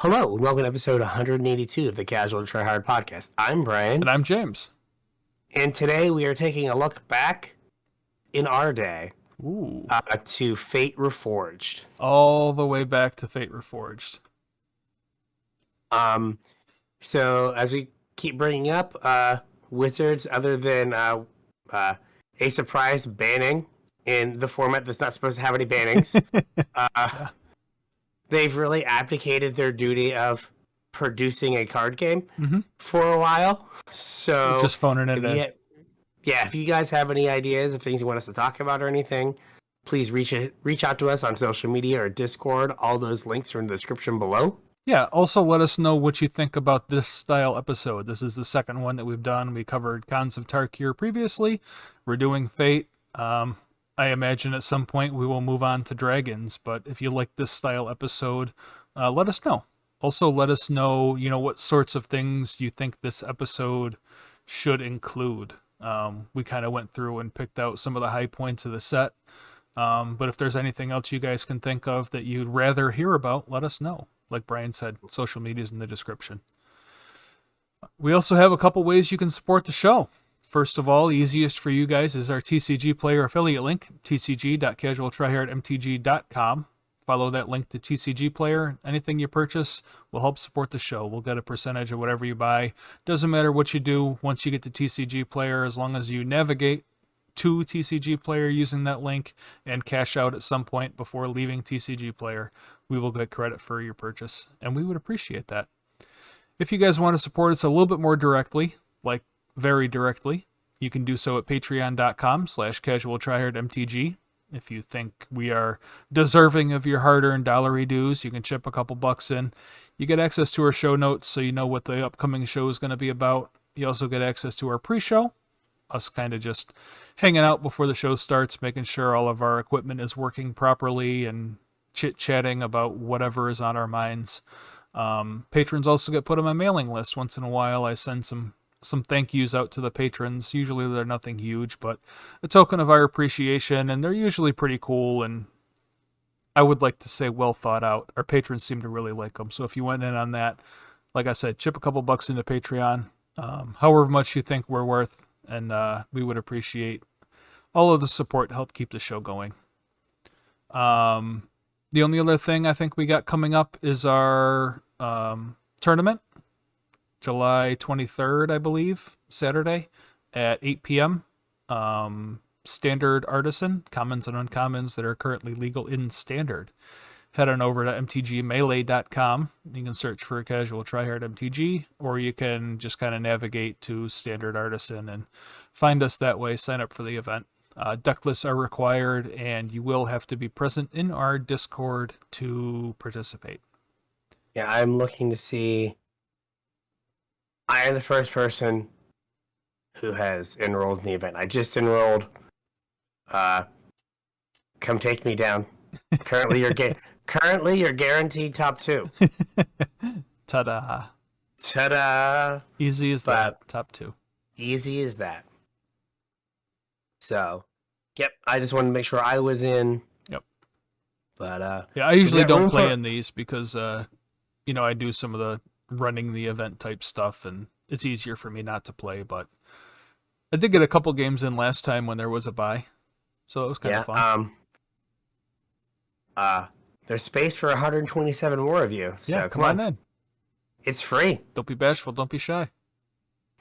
Hello, and welcome to episode 182 of the Casual Try Hard podcast. I'm Brian, And I'm James. and today we are taking a look back in our day Ooh. to Fate Reforged. All the way back to Fate Reforged. So as we keep bringing up, Wizards, other than a surprise banning in the format that's not supposed to have any bannings, Yeah. they've really abdicated their duty of producing a card game Mm-hmm. for a while. So Just phoning it in. if you guys have any ideas of things you want us to talk about or anything, please reach out to us on social media or Discord. All those links are in the description below. Yeah, also let us know what you think about this style episode. This is the second one that we've done. We covered Cons of Tarkir previously. We're doing Fate. I imagine at some point we will move on to Dragons, but if you like this style episode, let us know. Also let us know, what sorts of things you think this episode should include. We kind of went through and picked out some of the high points of the set. But if there's anything else you guys can think of that you'd rather hear about, let us know. Like Brian said, social media is in the description. We also have a couple ways you can support the show. First of all, easiest for you guys is our TCG Player affiliate link, tcg.CasualTryHardMTG.com. Follow that link to TCG Player. Anything you purchase will help support the show. We'll get a percentage of whatever you buy. Doesn't matter what you do once you get to TCG Player, as long as you navigate to TCG Player using that link and cash out at some point before leaving TCG Player, we will get credit for your purchase, and we would appreciate that. If you guys want to support us a little bit more directly, like very directly, you can do so at patreon.com/CasualTryHardMTG. If you think we are deserving of your hard-earned dollary dues, you can chip a couple bucks in. You get access to our show notes, so you know what the upcoming show is going to be about. You also get access to our pre-show, us kind of just hanging out before the show starts, making sure all of our equipment is working properly and chit-chatting about whatever is on our minds. Patrons also get put on my mailing list. Once in a while, I send some thank yous out to the patrons. Usually they're nothing huge, but a token of our appreciation, and they're usually pretty cool, and I would like to say well thought out. Our patrons seem to really like them, so if you went in on that, like I said, chip a couple bucks into Patreon, however much you think we're worth, and we would appreciate all of the support to help keep the show going. The only other thing I think we got coming up is our tournament, July 23rd, I believe, Saturday at 8 p.m. Standard Artisan, commons and uncommons that are currently legal in Standard. Head on over to mtgmelee.com. You can search for Casual Tryhard MTG, or you can just kind of navigate to Standard Artisan and find us that way. Sign up for the event. Deck lists are required, and you will have to be present in our Discord to participate. Yeah, I'm looking to see. I am the first person who has enrolled in the event. I just enrolled. Come take me down. Currently, you're guaranteed top 2. Ta-da. Ta-da! Easy as that. Top 2. Easy as that. So, yep. I just wanted to make sure I was in. Yep. But yeah, I usually don't play in these because I do some of the running the event type stuff, and it's easier for me not to play. But I did get a couple games in last time when there was a bye, so it was kind of fun. There's space for 127 more of you. So yeah, come on in. It's free. Don't be bashful. Don't be shy.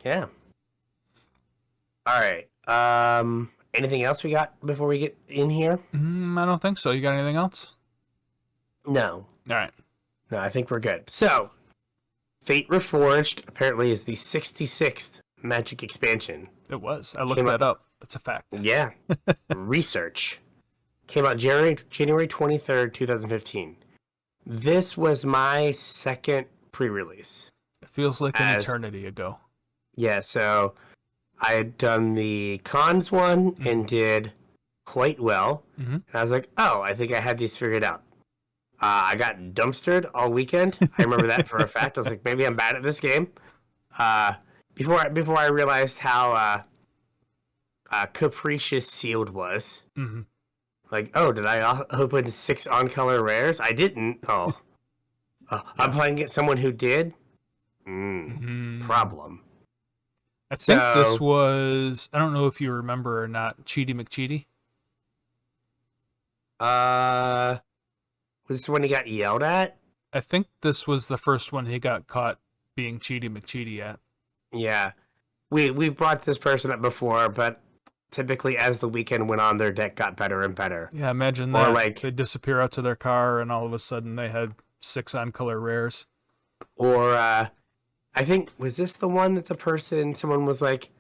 Yeah. All right. Anything else we got before we get in here? I don't think so. You got anything else? No. All right. No, I think we're good. So, Fate Reforged apparently is the 66th Magic expansion. It was. I looked that up. That's a fact. Yeah. Research. Came out January 23rd, 2015. This was my second pre-release. It feels like an eternity ago. Yeah, so I had done the cons one and did quite well. Mm-hmm. And I was like, oh, I think I had these figured out. I got dumpstered all weekend. I remember that for a fact. I was like, maybe I'm bad at this game. Before I realized how capricious sealed was. Mm-hmm. Like, oh, did I open 6 on-color rares? I didn't. Oh. I'm playing against someone who did. Mm. Problem. I think this was, I don't know if you remember or not, Cheaty McCheaty. Was this when he got yelled at? I think this was the first one he got caught being Cheaty McCheaty at. Yeah. We've brought this person up before, but typically as the weekend went on, their deck got better and better. Yeah, imagine Or that. like, they disappear out to their car and all of a sudden they had 6 on-color rares. Or I think, was this the one that someone was like,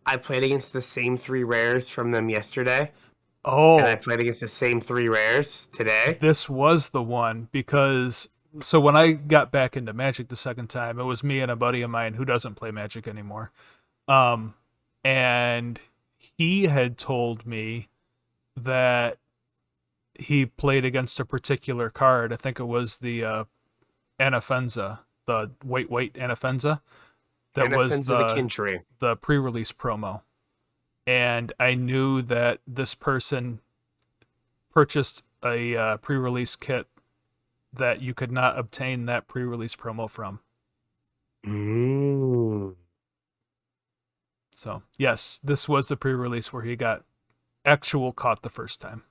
I played against the same 3 rares from them yesterday. Oh. And I played against the same 3 rares today. This was the one because, so when I got back into Magic the second time, it was me and a buddy of mine who doesn't play Magic anymore. And he had told me that he played against a particular card. I think it was the Anafenza, the white Anafenza. That was the pre-release promo. And I knew that this person purchased a pre-release kit that you could not obtain that pre-release promo from. So, yes, this was the pre-release where he got actual caught the first time.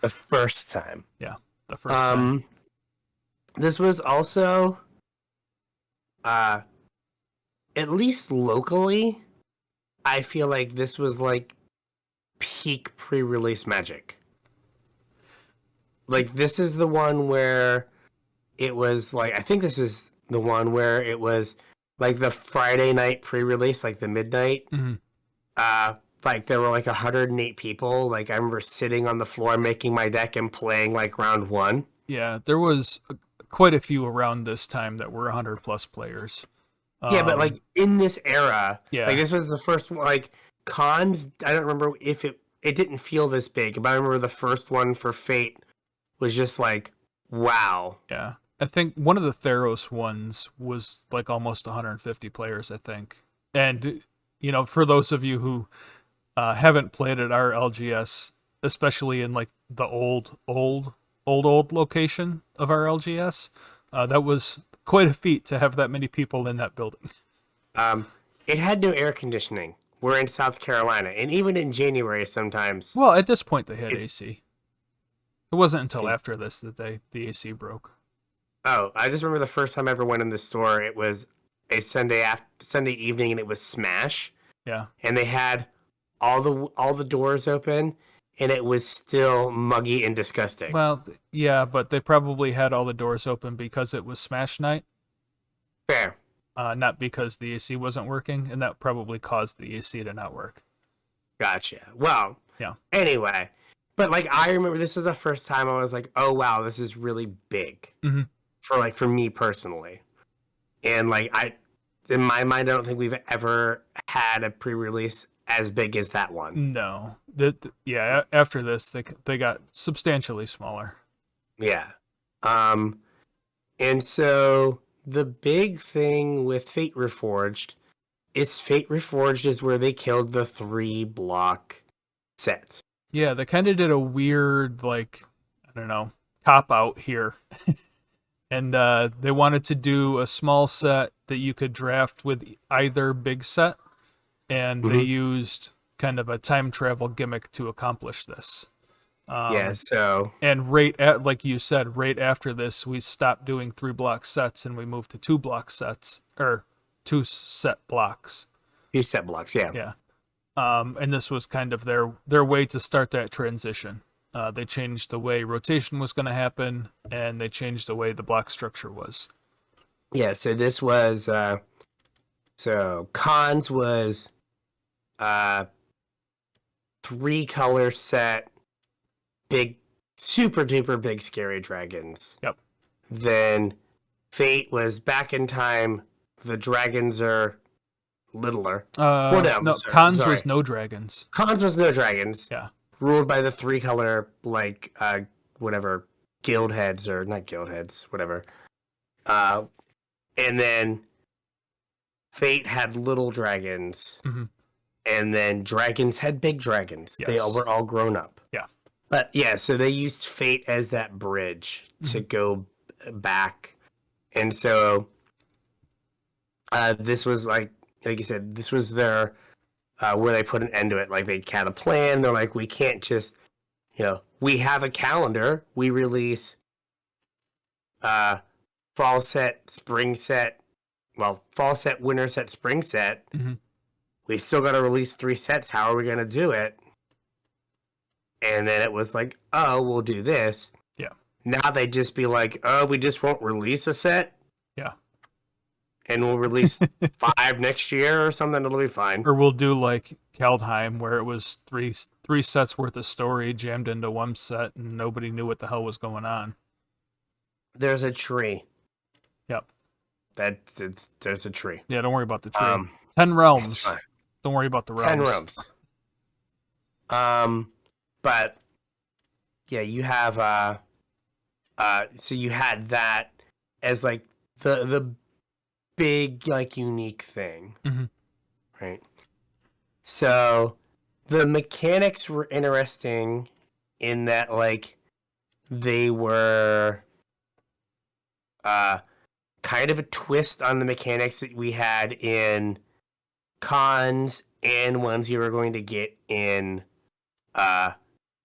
The first time. Yeah, the first time. This was also, at least locally, I feel like this was like peak pre-release Magic. Like, this is the one where it was like, I think this is the one where it was like the Friday night pre-release, like the midnight. Like there were like 108 people. Like I remember sitting on the floor making my deck and playing like round 1. Yeah, there was quite a few around this time that were 100 plus players. Yeah, but like in this era, yeah, like this was the first one. Like cons, I don't remember if it didn't feel this big, but I remember the first one for Fate was just like, wow. Yeah, I think one of the Theros ones was like almost 150 players, I think. And you know, for those of you who haven't played at our LGS, especially in like the old location of our LGS, that was quite a feat to have that many people in that building. It had no air conditioning. We're in South Carolina, and even in January sometimes. Well, at this point they had AC. It wasn't until after this that the AC broke. Oh, I just remember the first time I ever went in the store. It was a Sunday evening, and it was Smash. Yeah, and they had all the doors open, and it was still muggy and disgusting. Well, yeah, but they probably had all the doors open because it was Smash night. Fair. Not because the AC wasn't working, and that probably caused the AC to not work. Gotcha. Well, yeah. Anyway, but like I remember this was the first time I was like, oh wow, this is really big for me personally, and like in my mind, I don't think we've ever had a pre-release as big as that one. No. Yeah, after this, they got substantially smaller. Yeah. And so the big thing with Fate Reforged is where they killed the 3-block set. Yeah, they kind of did a weird, like, I don't know, cop-out here. And they wanted to do a small set that you could draft with either big set, and they used kind of a time travel gimmick to accomplish this. And like you said, right after this, we stopped doing 3-block sets and we moved to 2-block sets, or 2 set blocks. 2 set blocks, yeah. Yeah. And this was kind of their way to start that transition. They changed the way rotation was going to happen, and they changed the way the block structure was. Yeah, so this was... So cons was 3-color set, big, super duper big scary dragons. Yep. Then Fate was back in time. The dragons are littler. Cons was no dragons. Cons was no dragons. Yeah. Ruled by the 3-color, like, whatever, guild heads, or not guild heads, whatever. And then Fate had little dragons. And then dragons had big dragons. Yes. They were all grown up. Yeah. But yeah, so they used Fate as that bridge to go back. And so this was like you said, this was their where they put an end to it. Like they had a plan. They're like, we can't just, we have a calendar. We release fall set, spring set, fall set, winter set, spring set. Mm-hmm. We still got to release 3 sets. How are we going to do it? And then it was like, oh, we'll do this. Yeah. Now they just be like, oh, we just won't release a set. Yeah. And we'll release 5 next year or something. It'll be fine. Or we'll do like Kaldheim, where it was three sets worth of story jammed into one set, and nobody knew what the hell was going on. There's a tree. Yep. There's a tree. Yeah, don't worry about the tree. 10 realms. Don't worry about the realms. 10 realms. But yeah, you have so you had that as like the big like unique thing. Mm-hmm. Right. So the mechanics were interesting in that like they were kind of a twist on the mechanics that we had in cons and ones you were going to get in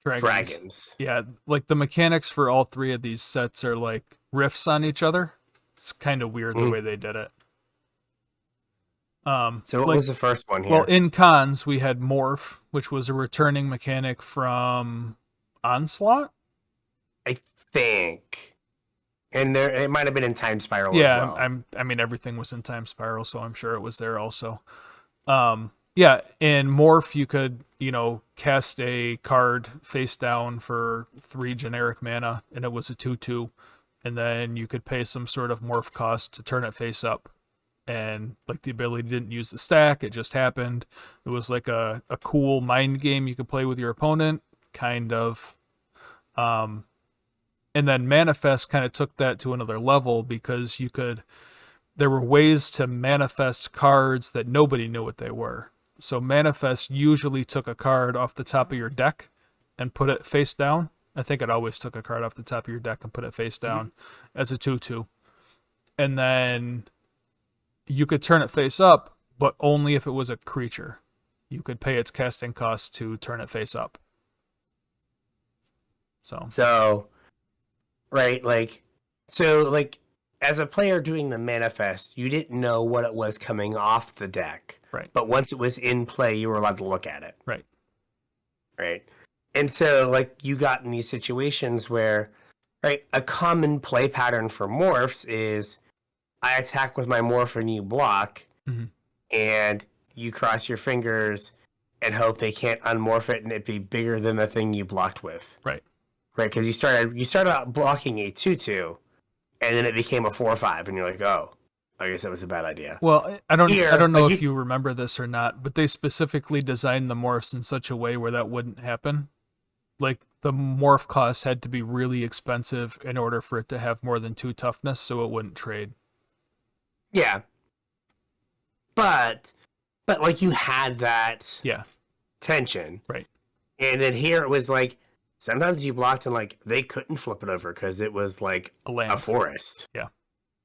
dragons. Yeah, like the mechanics for all 3 of these sets are like riffs on each other. It's kind of weird the way they did it. So what was the first one here? Well, in cons we had Morph, which was a returning mechanic from Onslaught, I think. And there, it might have been in Time Spiral as well. I mean, everything was in Time Spiral, so I'm sure it was there also. Yeah, in Morph, you could, cast a card face down for 3 generic mana, and it was a 2/2, and then you could pay some sort of Morph cost to turn it face up. And, like, the ability didn't use the stack, it just happened. It was like a cool mind game you could play with your opponent, kind of. And then Manifest kind of took that to another level because there were ways to manifest cards that nobody knew what they were. So Manifest usually took a card off the top of your deck and put it face down. I think it always took a card off the top of your deck and put it face down as a 2/2. And then you could turn it face up, but only if it was a creature. You could pay its casting cost to turn it face up. So right, as a player doing the manifest, you didn't know what it was coming off the deck. Right. But once it was in play, you were allowed to look at it. Right. Right. And so, you got in these situations where, right, a common play pattern for morphs is I attack with my morph and you block, and you cross your fingers and hope they can't unmorph it and it be bigger than the thing you blocked with. Right. Right, because you started out blocking a 2/2, and then it became a 4/5, and you're like, oh, I guess that was a bad idea. Well, I don't know if you remember this or not, but they specifically designed the morphs in such a way where that wouldn't happen. Like, the morph cost had to be really expensive in order for it to have more than 2 toughness, so it wouldn't trade. Yeah. But you had that tension. Right. And then here it was like, sometimes you blocked and they couldn't flip it over because it was like a forest. Yeah.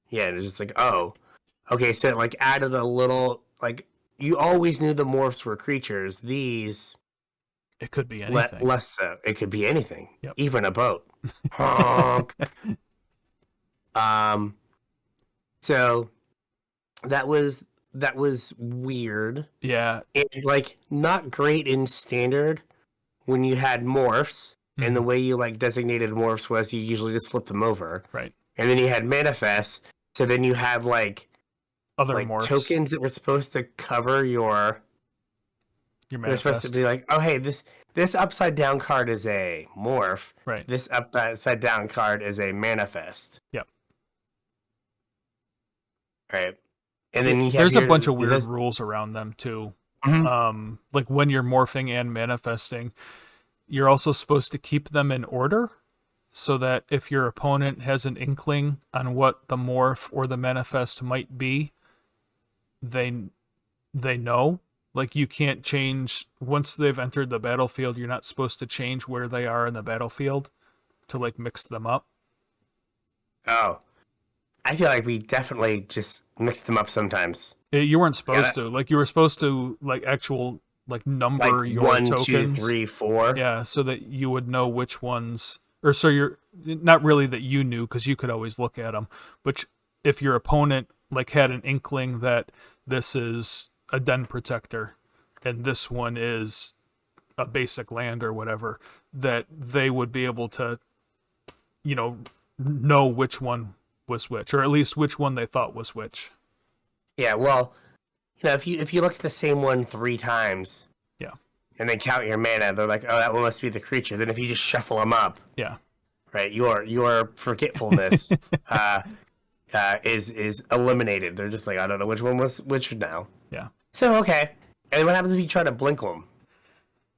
Yeah, and it's just like, oh. Okay, so it added a little, you always knew the morphs were creatures. These... It could be anything. Less so. It could be anything. Yep. Even a boat. Honk. So that was weird. Yeah. And not great in standard when you had morphs, and the way you designated morphs was you usually just flip them over. Right. And then you had manifests, so then you had other morphs. Tokens that were supposed to cover your manifest. They're supposed to be like, oh hey, this upside down card is a morph. Right. This upside down card is a manifest. Yep. Right. And then there's a bunch of weird rules around them too. Like when you're morphing and manifesting, you're also supposed to keep them in order so that if your opponent has an inkling on what the morph or the manifest might be, they know. You can't change once they've entered the battlefield. You're not supposed to change where they are in the battlefield to mix them up. Oh, I feel like we definitely just mixed them up sometimes. You weren't supposed Yeah, to. Like, you were supposed to, like, actual, like, like number your one, two, tokens. three, four. Yeah, so that you would know which ones, or so you're not really that you knew because you could always look at them, but if your opponent like had an inkling that this is a den protector and this one is a basic land or whatever, that they would be able to, know which one was which, or at least which one they thought was which. Yeah, well, if you look at the same one 3 times, Yeah, and then count your mana, they're like, oh, that one must be the creature. Then if you just shuffle them up, yeah, right, your forgetfulness is eliminated. They're just like, I don't know which one was which now. yeah. So okay, and what happens if you try to blink them?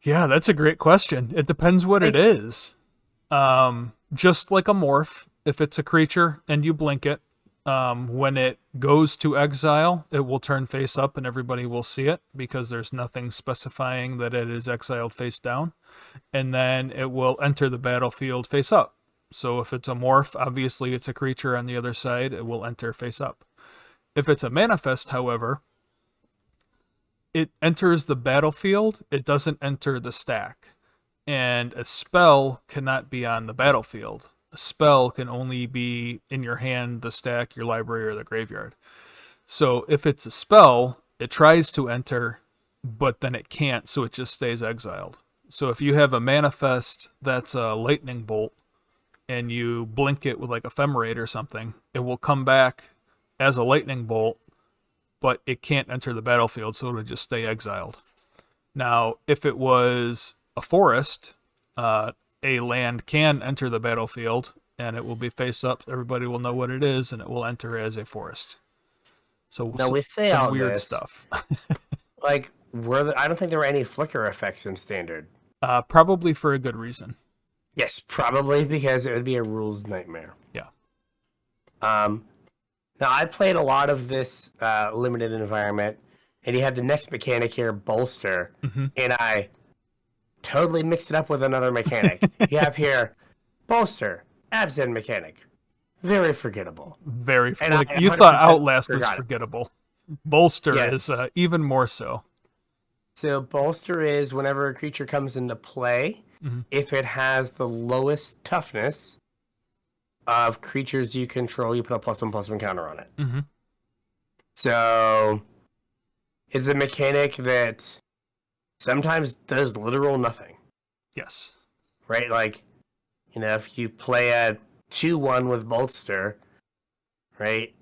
Yeah, that's a great question. It depends what it is. Just like a morph, if it's a creature and you blink it, when it goes to exile, it will turn face up and everybody will see it because there's nothing specifying that it is exiled face down. And then it will enter the battlefield face up. So if it's a morph, obviously it's a creature on the other side, it will enter face up. If it's a manifest, however, it enters the battlefield, it doesn't enter the stack. And a spell cannot be on the battlefield. A spell can only be in your hand, the stack, your library, or the graveyard. So if it's a spell, it tries to enter, but then it can't, so it just stays exiled. So if you have a manifest that's a lightning bolt, and you blink it with like ephemerate or something, it will come back as a lightning bolt, but it can't enter the battlefield, so it'll just stay exiled. Now, if it was a forest, a land can enter the battlefield, and it will be face up. Everybody will know what it is, and it will enter as a forest. So Now we say some all weird this, stuff. like I don't think there were any flicker effects in standard. Probably for a good reason. Yes, probably because it would be a rules nightmare. Yeah. Now I played a lot of this limited environment, and you had the next mechanic here, Bolster, and I totally mixed it up with another mechanic. You have here Bolster, Absent mechanic. Very forgettable. Very And like I you thought 100% Outlast was forgot it. forgettable. Bolster Yes. is even more so. So Bolster is whenever a creature comes into play, if it has the lowest toughness of creatures you control, you put a +1/+1 counter on it. So it's a mechanic that sometimes does literal nothing. Yes. Right? Like, if you play a 2/1 with Bolster, right?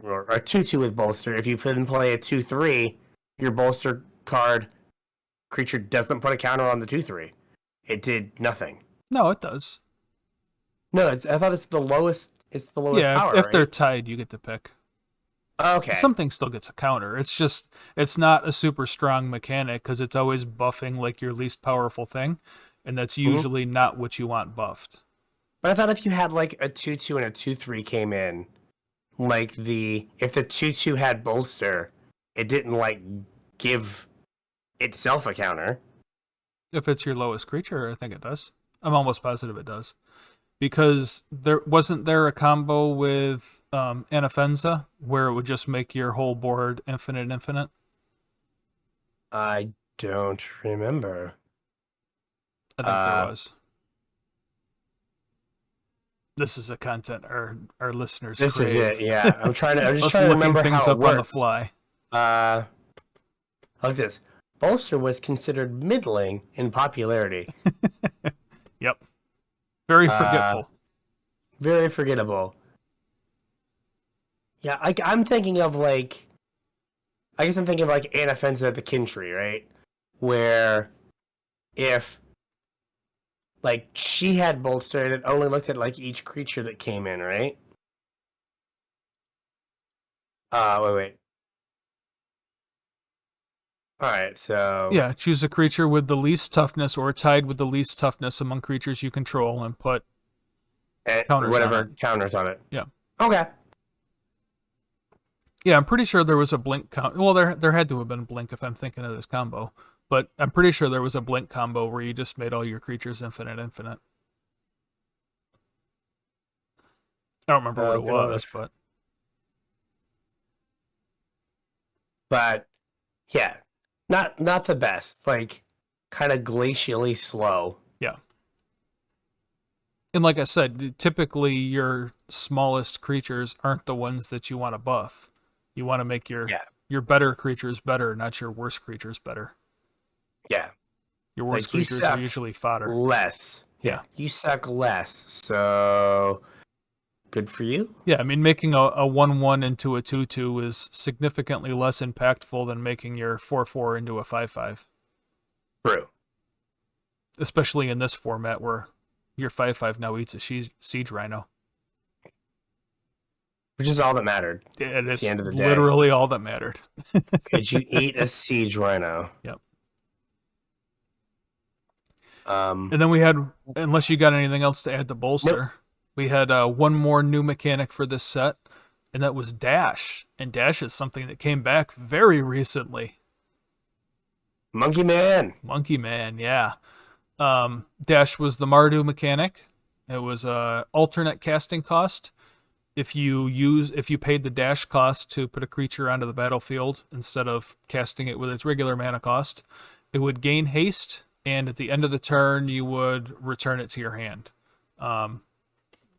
Or a 2/2 with Bolster. If you then play a 2/3, your Bolster card creature doesn't put a counter on the 2/3. It did nothing. No, it does. No, I thought it's the lowest. It's the lowest Yeah, power. if right? they're tied, you get to pick. Okay. Something still gets a counter. It's not a super strong mechanic because it's always buffing like your least powerful thing, and that's usually not what you want buffed. But I thought if you had like a 2/2 and a 2/3 came in, like if the 2/2 had Bolster, it didn't like give itself a counter. If it's your lowest creature, I think it does. I'm almost positive it does. Because wasn't there a combo with Anafenza where it would just make your whole board infinite? I don't remember. I think there was. This is the content our listeners This crave. is it, yeah. I'm just trying to looking remember things how up it works. on the fly. Like this. Bolster was considered middling in popularity. Yep. Very forgetful. Very forgettable. Yeah, I'm thinking of like... I guess I'm thinking of like Anafenza the Kintree, right? Where if like she had Bolster and it only looked at like each creature that came in, right? Wait. Alright, so... Yeah, choose a creature with the least toughness or tied with the least toughness among creatures you control and put counters on it. Counters on it. Yeah. Okay. Yeah, I'm pretty sure there was a blink count. Well, there had to have been blink if I'm thinking of this combo. But I'm pretty sure there was a blink combo where you just made all your creatures infinite. I don't remember what it Good was, but yeah, not the best. Like, kind of glacially slow. yeah. And like I said, typically your smallest creatures aren't the ones that you want to buff. You want to make your better creatures better, not your worst creatures better. Yeah. Your worst creatures are usually fodder. Less. Yeah. You suck less. So good for you. Yeah, I mean, making a 1/1 into a 2/2 is significantly less impactful than making your 4/4 into a 5/5. True. Especially in this format where your 5/5 now eats a siege rhino. Which is all that mattered. It is at the end of the day. Literally all that mattered. Could you eat a siege rhino? Yep. And then we had, unless you got anything else to add to Bolster, nope. We had one more new mechanic for this set, and that was Dash. And Dash is something that came back very recently. Monkey Man, yeah. Dash was the Mardu mechanic. It was a alternate casting cost. If you paid the dash cost to put a creature onto the battlefield instead of casting it with its regular mana cost, it would gain haste, and at the end of the turn you would return it to your hand.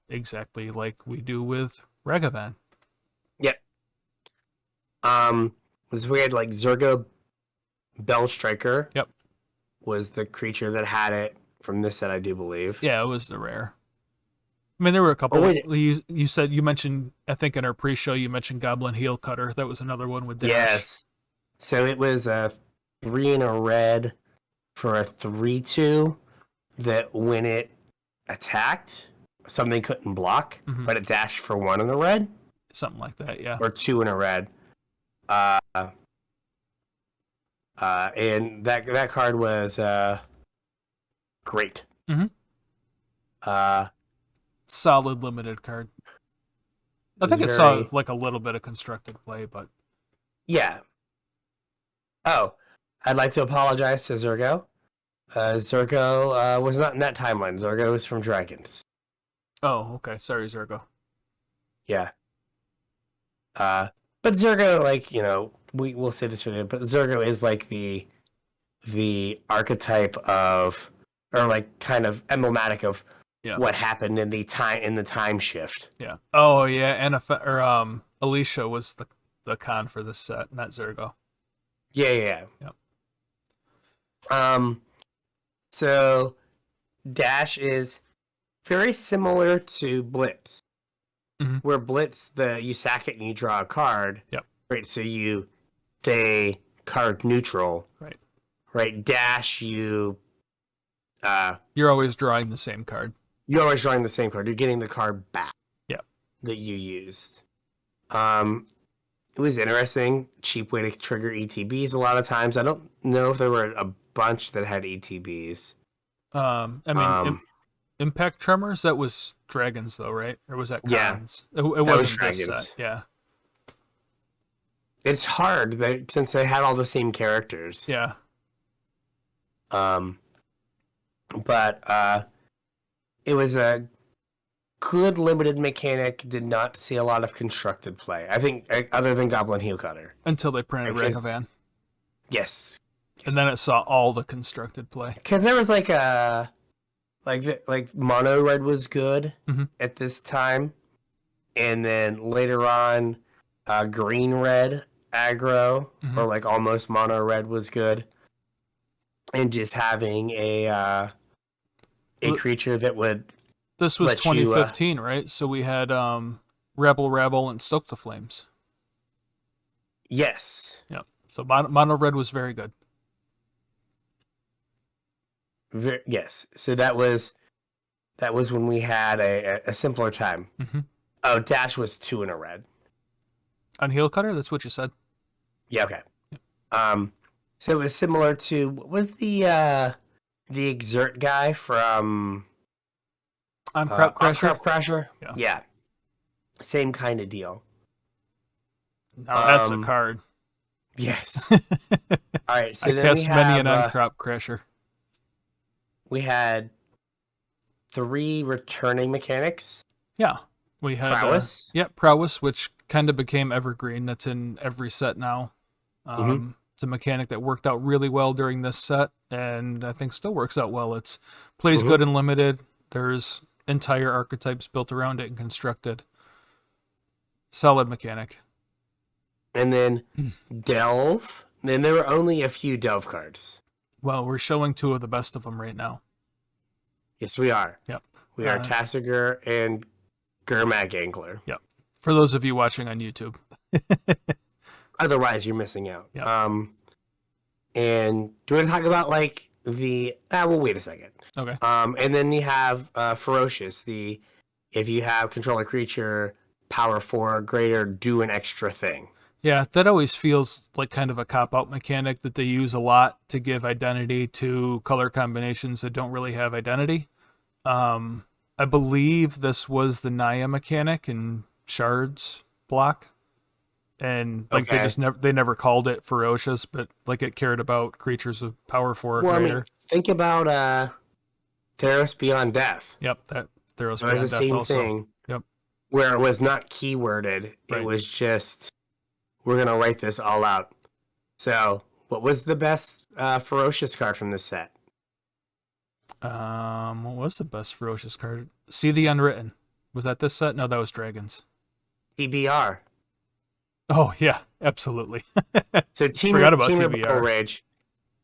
Exactly like we do with Ragavan. Yep. Was weird, like Zergo Bell Striker. Yep. Was the creature that had it from this set, I do believe. Yeah, it was the rare. I mean, there were a couple. You mentioned, I think in our pre-show, you mentioned Goblin Heel Cutter. That was another one with Dash. Yes. So it was a 3 and a red for a 3/2 that when it attacked, something couldn't block, but it dashed for 1 in a red. Something like that, yeah. Or 2 in a red. And that card was great. Solid limited card. I think it saw like a little bit of constructed play, but yeah. Oh, I'd like to apologize to Zergo. Zergo was not in that timeline. Zergo was from Dragons. Oh, okay. Sorry, Zergo. Yeah. But Zergo, like, we'll say this video, but Zergo is like the archetype of, or like kind of emblematic of what happened in the time shift. Yeah. Oh yeah, Alicia was the con for this set, not Zergo. Yeah. Yep. So Dash is very similar to Blitz. Where Blitz, you sack it and you draw a card. Yep. Right, so you stay card neutral. Right. Right, Dash, you're always drawing the same card. You're always drawing the same card. You're getting the card back. Yeah. That you used. It was interesting. Cheap way to trigger ETBs a lot of times. I don't know if there were a bunch that had ETBs. Impact Tremors, that was Dragons though, right? Or was that Cons? Yeah. It wasn't this set. Yeah. It's hard since they had all the same characters. Yeah. But it was a good limited mechanic. Did not see a lot of constructed play. I think other than Goblin Heel Cutter. Until they printed Ragavan. Yes. And then it saw all the constructed play. Because there was like mono red was good at this time, and then later on, green red aggro or like almost mono red was good, and just having a creature that would. This was 2015, right? So we had Rabble and Stoke the Flames. Yes. Yeah. So mono red was very good. Yes. So that was when we had a simpler time. Oh, Dash was 2 in a red. On Heel Cutter? That's what you said. Yeah, okay. So it was similar to, what was the Exert guy from On Crop Crasher? Crop Crasher? Yeah. Same kind of deal. Now that's a card. Yes. All right, so I then cast many an on Crop Crasher. We had 3 returning mechanics. Yeah. We had Prowess. Prowess, which kind of became evergreen. That's in every set now. It's a mechanic that worked out really well during this set, and I think still works out well. It's plays good in limited. There's entire archetypes built around it and constructed. Solid mechanic. And then Delve. Then there were only a few Delve cards. Well, we're showing 2 of the best of them right now. Yes, we are. Yep. We are Tassiger and Gurmag Angler. Yep. For those of you watching on YouTube. Otherwise, you're missing out. Yep. And do you want to talk about like the? Well, wait a second. Okay. And then you have Ferocious. If you have control a creature, power 4 or greater, do an extra thing. Yeah, that always feels like kind of a cop-out mechanic that they use a lot to give identity to color combinations that don't really have identity. I believe this was the Naya mechanic in Shard's block. And like they never called it Ferocious, but like it cared about creatures with power 4 or greater. I mean, think about Theros Beyond Death. Yep, that Theros Beyond Death was the same also. thing. Yep. Where it was not keyworded. Right. It was just, we're going to write this all out. So, what was the best Ferocious card from this set? What was the best Ferocious card? See the Unwritten. Was that this set? No, that was Dragons. TBR. Oh, yeah, absolutely. So Forgot about TBR. Battle Rage.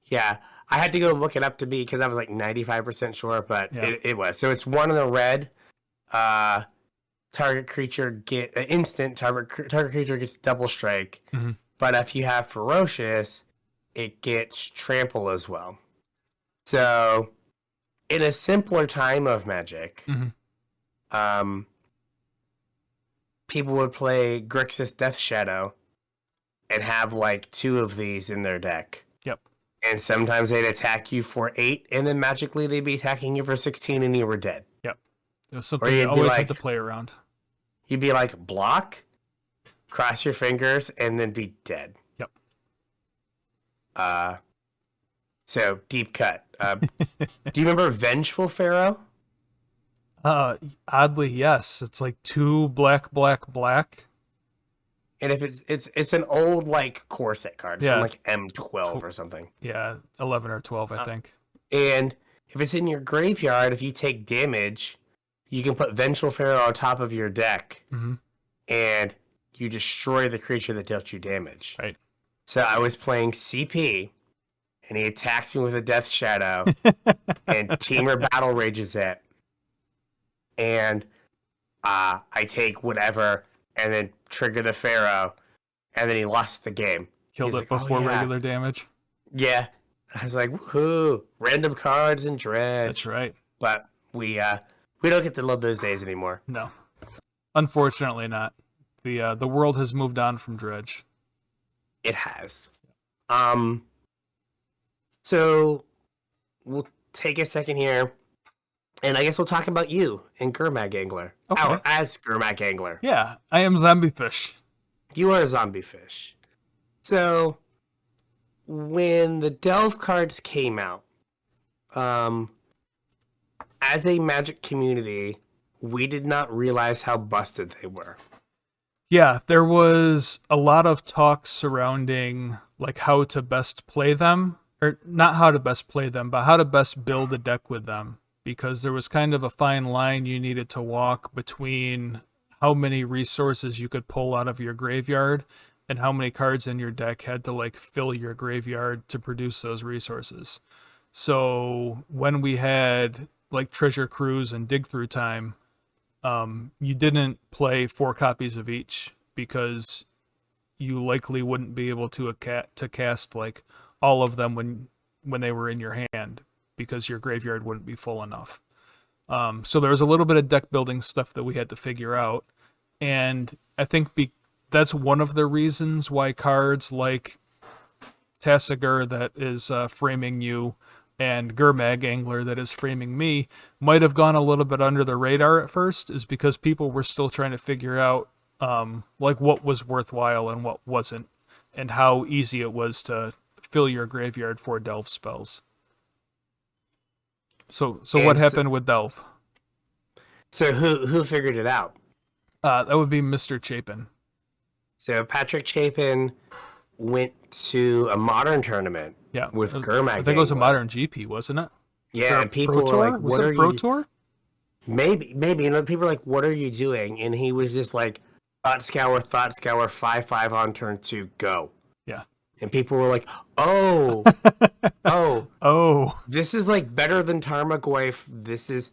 Yeah, I had to go look it up to be because I was like 95% sure, but it was. So it's 1 in the red. Target creature get an instant. Target creature gets double strike. Mm-hmm. But if you have Ferocious, it gets trample as well. So in a simpler time of Magic, people would play Grixis Death Shadow and have like 2 of these in their deck. Yep. And sometimes they'd attack you for 8, and then magically they'd be attacking you for 16, and you were dead. Yep. It was something you always had to play around. You'd be like, block, cross your fingers, and then be dead. Yep. So, deep cut. Do you remember Vengeful Pharaoh? Oddly, yes. It's like 2 black. And if it's an old like core set card. It's from like M12 or something. Yeah, 11 or 12, I think. And if it's in your graveyard, if you take damage, you can put Vengeful Pharaoh on top of your deck, and you destroy the creature that dealt you damage. Right. So I was playing CP, and he attacks me with a Death Shadow, and Teamer Battle Rages it. And I take whatever, and then trigger the Pharaoh, and then he lost the game. Killed it before regular damage? Yeah. I was like, woohoo, random cards and Dredge. That's right. But we don't get to love those days anymore. No. Unfortunately not. The world has moved on from Dredge. It has. So we'll take a second here, and I guess we'll talk about you and Gurmag Angler. Okay. Or as Gurmag Angler. Yeah, I am Zombie Fish. You are a Zombie Fish. So when the Delve cards came out, as a Magic community, we did not realize how busted they were. Yeah, there was a lot of talk surrounding like how to best play them, or not how to best play them, but how to best build a deck with them, because there was kind of a fine line you needed to walk between how many resources you could pull out of your graveyard and how many cards in your deck had to like fill your graveyard to produce those resources. So when we had like Treasure Cruise and Dig Through Time, you didn't play 4 copies of each because you likely wouldn't be able to cast like all of them when they were in your hand, because your graveyard wouldn't be full enough. So there was a little bit of deck building stuff that we had to figure out, and I think that's one of the reasons why cards like Tassiger that is framing you and Gurmag Angler that is framing me might have gone a little bit under the radar at first, is because people were still trying to figure out like what was worthwhile and what wasn't, and how easy it was to fill your graveyard for Delve spells. So what happened with Delve? So who figured it out? That would be Mr. Chapin. So Patrick Chapin went to a modern tournament with Gurmag. I think it was a modern GP, wasn't it? Yeah, and people were like, "What are Pro Tour?" Maybe. And people were like, "What are you doing?" And he was just like, "Thought Scour, 5/5 on turn 2, go." Yeah. And people were like, "Oh, this is like better than Tarmogoyf. This is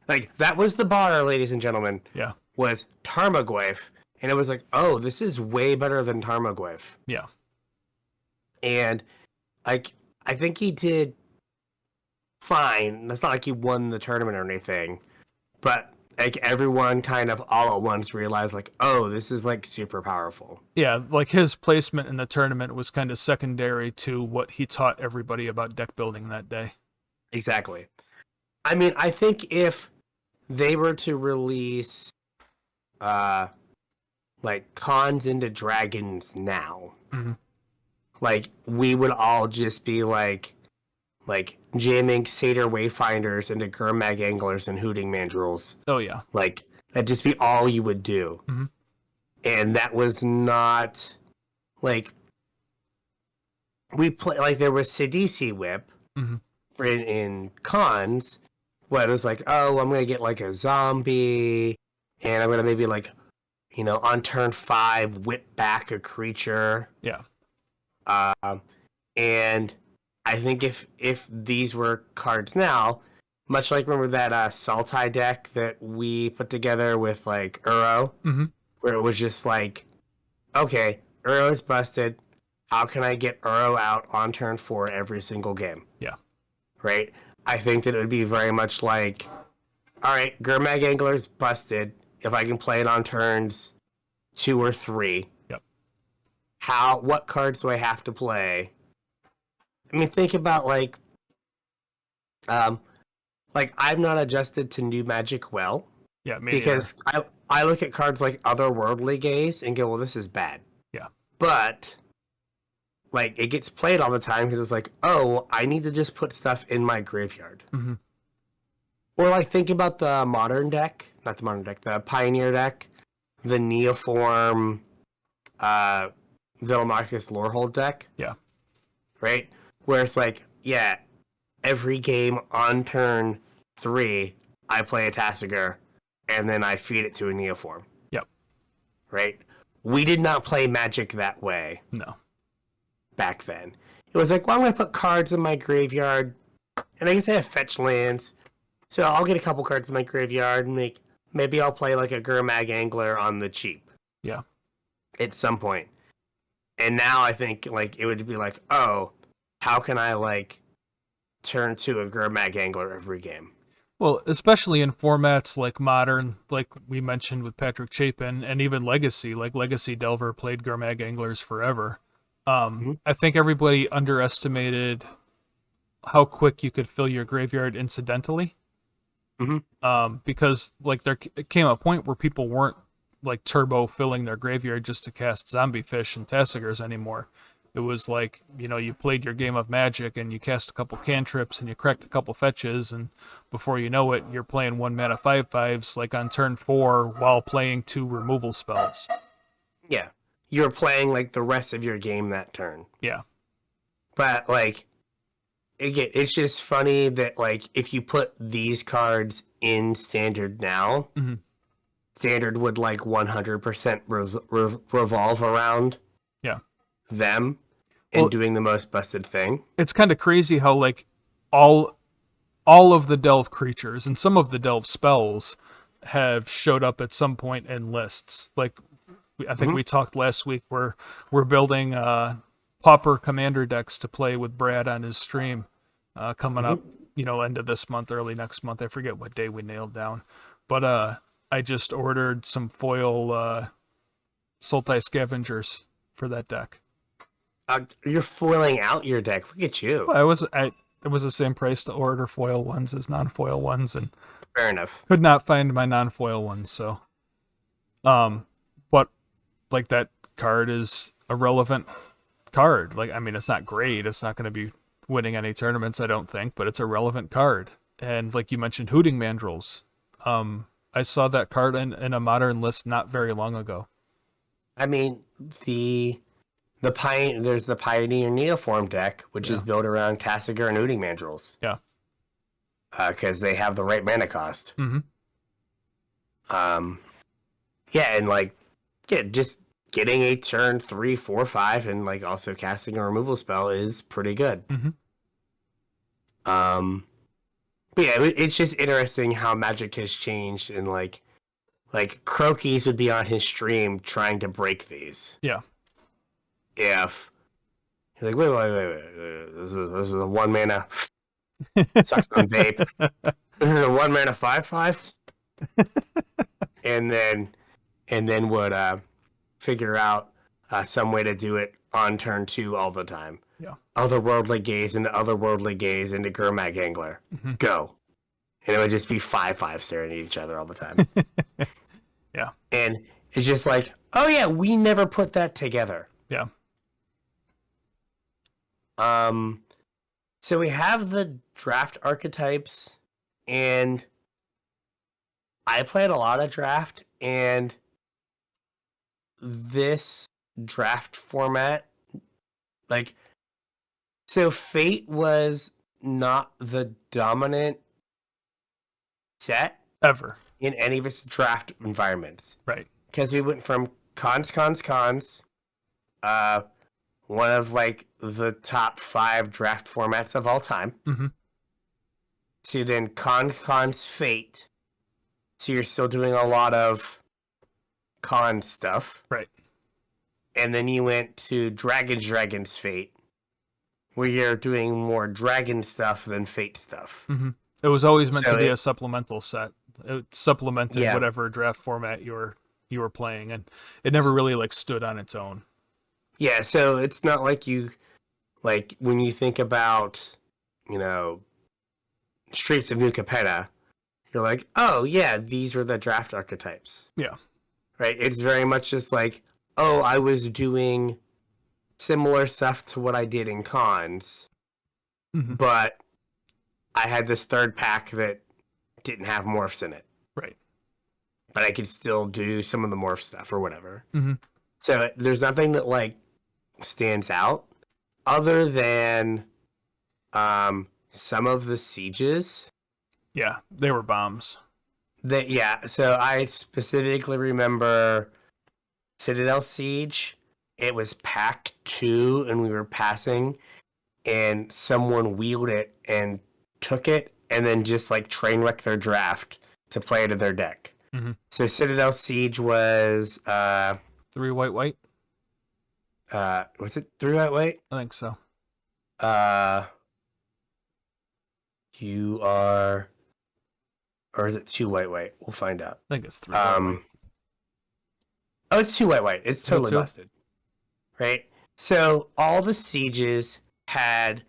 like that was the bar, ladies and gentlemen. Yeah, was Tarmogoyf, and it was like, oh, this is way better than Tarmogoyf. Yeah, and like I think he did fine. It's not like he won the tournament or anything, but like everyone kind of all at once realized like, oh, this is like super powerful. Yeah, like his placement in the tournament was kind of secondary to what he taught everybody about deck building that day. Exactly. I mean, I think if they were to release like cons into dragons now, like we would all just be like jamming Satyr Wayfinders into Gurmag Anglers and Hooting Mandrills. Oh yeah. Like that'd just be all you would do. And that was not like we play like there was Sidisi Whip in cons where it was like, oh, I'm gonna get like a zombie and I'm gonna maybe like, you know, on turn 5 whip back a creature. Yeah. And I think if these were cards now, much like remember that Sultai deck that we put together with like Uro, where it was just like, okay, Uro is busted. How can I get Uro out on turn 4 every single game? Yeah. Right? I think that it would be very much like, all right, Gurmag Angler's busted. If I can play it on turns 2 or 3, what cards do I have to play? I mean, think about like I'm not adjusted to new Magic well. Yeah, because I look at cards like Otherworldly Gaze and go, well, this is bad. Yeah. But like it gets played all the time because it's like, oh, I need to just put stuff in my graveyard. Or like think about the modern deck, not the modern deck, the Pioneer deck, the Neoform, Villmarcus Lorehold deck. Yeah. Right? Where it's like, yeah, every game on turn 3, I play a Tasigur, and then I feed it to a Neoform. Yep. Right? We did not play Magic that way. No. Back then. It was like, well, I'm going to put cards in my graveyard, and I guess I have fetch lands, so I'll get a couple cards in my graveyard, and maybe I'll play like a Gurmag Angler on the cheap. Yeah. At some point. And now I think like it would be like, oh, how can I like turn to a Gurmag Angler every game? Well, especially in formats like Modern, like we mentioned with Patrick Chapin, and even Legacy, like Legacy Delver played Gurmag Anglers forever. I think everybody underestimated how quick you could fill your graveyard incidentally. Because like there came a point where people weren't like turbo filling their graveyard just to cast Zombie Fish and Tassigurs anymore. It was like, you know, you played your game of Magic and you cast a couple cantrips and you cracked a couple fetches, and before you know it, you're playing 1 mana 5/5s like on turn 4 while playing 2 removal spells. Yeah. You're playing like the rest of your game that turn. Yeah. But like, again, it's just funny that like if you put these cards in Standard now, Standard would like 100% revolve around them and doing the most busted thing. It's kind of crazy how like all of the Delve creatures and some of the Delve spells have showed up at some point in lists. Like I think we talked last week where we're building Pauper Commander decks to play with Brad on his stream coming up, you know, end of this month, early next month. I forget what day we nailed down. But I just ordered some foil Sultai Scavengers for that deck. You're foiling out your deck. Look at you. Well, it was the same price to order foil ones as non-foil ones, and fair enough. Could not find my non-foil ones, so but like that card is a relevant card. Like, I mean, it's not great. It's not going to be winning any tournaments, I don't think, but it's a relevant card. And like you mentioned, Hooting Mandrills. I I saw that card in a modern list not very long ago. I mean, there's the Pioneer Neoform deck, which is built around Tasigur and Ooting Mandrills. Yeah. Because they have the right mana cost. Mm-hmm. Yeah, and like, just getting a turn 3, 4, 5, and like also casting a removal spell is pretty good. Mm-hmm. But yeah, it's just interesting how Magic has changed, and like Crokies would be on his stream trying to break these. Yeah. If you're like, wait, this is a 1 mana sucks on vape. This is a 1 mana 5/5, and then would figure out some way to do it on turn 2 all the time. Yeah. Otherworldly Gaze into Otherworldly Gaze into Gurmag Angler. Mm-hmm. Go. And it would just be 5/5 staring at each other all the time. Yeah. And it's just like, oh yeah, we never put that together. Yeah. So we have the draft archetypes, and I played a lot of draft, and this draft format, like, so Fate was not the dominant set Ever. in any of its draft environments. Right. Because we went from cons, one of like the top 5 draft formats of all time, Mm-hmm. to then cons, Fate. So you're still doing a lot of con stuff. Right. And then you went to Dragons, Fate, where you're doing more dragon stuff than Fate stuff. Mm-hmm. It was always meant to be a supplemental set. It supplemented whatever draft format you were playing, and it never really like stood on its own. Yeah, so it's not like when you think about, Streets of New Capenna, you're like, oh yeah, these were the draft archetypes. Yeah. Right? It's very much just like, oh, I was doing similar stuff to what I did in cons, mm-hmm. but I had this third pack that didn't have morphs in it. Right. But I could still do some of the morph stuff or whatever. Mm-hmm. So there's nothing that like stands out other than some of the sieges. Yeah, they were bombs. So I specifically remember Citadel Siege. It was pack 2 and we were passing, and someone wheeled it and took it and then just like train wrecked their draft to play it in their deck. Mm-hmm. So Citadel Siege was 3 white. Was it 3 white? I think so. You are, or is it 2 white? We'll find out. I think it's 3 white. Oh, it's 2 white. It's totally busted. Right? So all the sieges had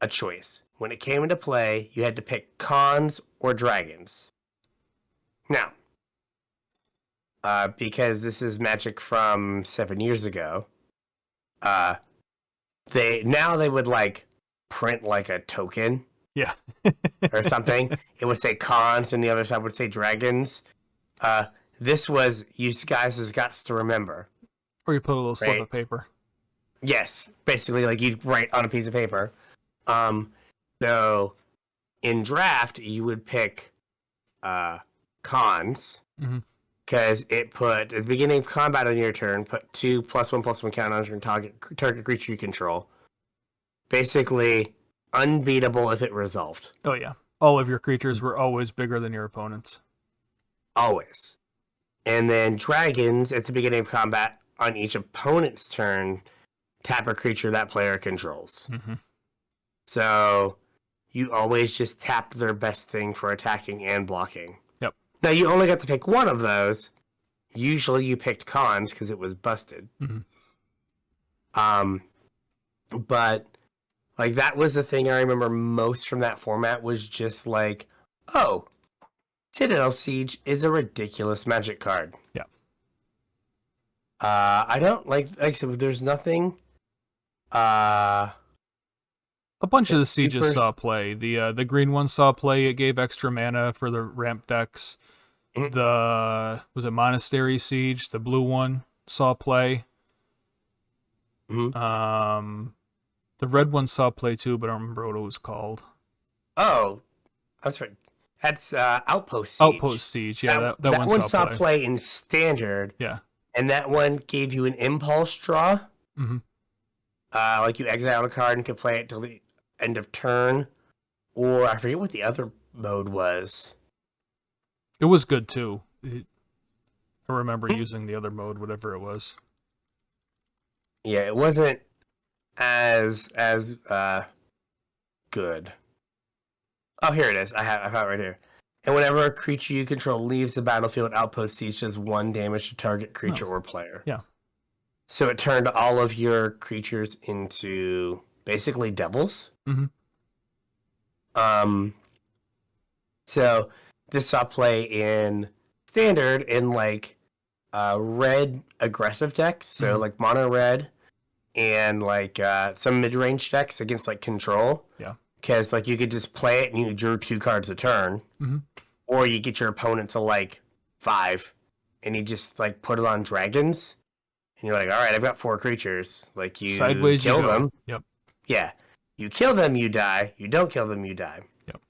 a choice. When it came into play, you had to pick cons or dragons. Now, because this is Magic from 7 years ago, they would like print like a token. Yeah. Or something. It would say cons and the other side would say dragons. This was you guys' guts to remember. Or you put a little slip of paper. Yes. Basically like you'd write on a piece of paper. So in draft you would pick cons. Mm-hmm. Because it put, at the beginning of combat on your turn, put 2+1/+1 counters on target creature you control. Basically, unbeatable if it resolved. Oh, yeah. All of your creatures were always bigger than your opponents. Always. And then dragons, at the beginning of combat, on each opponent's turn, tap a creature that player controls. Mm-hmm. So, you always just tap their best thing for attacking and blocking. Now, you only got to pick one of those. Usually you picked cons because it was busted. Mm-hmm. But, like, that was the thing I remember most from that format was just like, oh, Citadel Siege is a ridiculous Magic card. Yeah. I don't, like I said, there's nothing... A bunch of the sieges saw play. The green one saw play. It gave extra mana for the ramp decks. Was it Monastery Siege? The blue one saw play. Mm-hmm. The red one saw play too, but I don't remember what it was called. Oh, that's right. That's Outpost Siege. Outpost Siege, yeah, that that one one saw saw play. play in standard. Yeah. And that one gave you an impulse draw. Mm-hmm. Like you exile a card and could play it till the end of turn. Or I forget what the other mode was. It was good too. I remember using the other mode, whatever it was. Yeah, it wasn't as good. Oh, here it is. I have it right here. And whenever a creature you control leaves the battlefield, Outpost Siege does 1 damage to target creature or player. Yeah. So it turned all of your creatures into basically devils. Mm-hmm. So this saw play in standard in like red aggressive decks, so like mono red, and like some mid range decks against like control. Yeah. Because like you could just play it and you drew 2 cards a turn, or you get your opponent to like 5, and you just like put it on dragons, and you're like, all right, I've got 4 creatures. Like you Sideways kill you go. them. Yep. Yeah, you kill them, you die. You don't kill them, you die. Yep.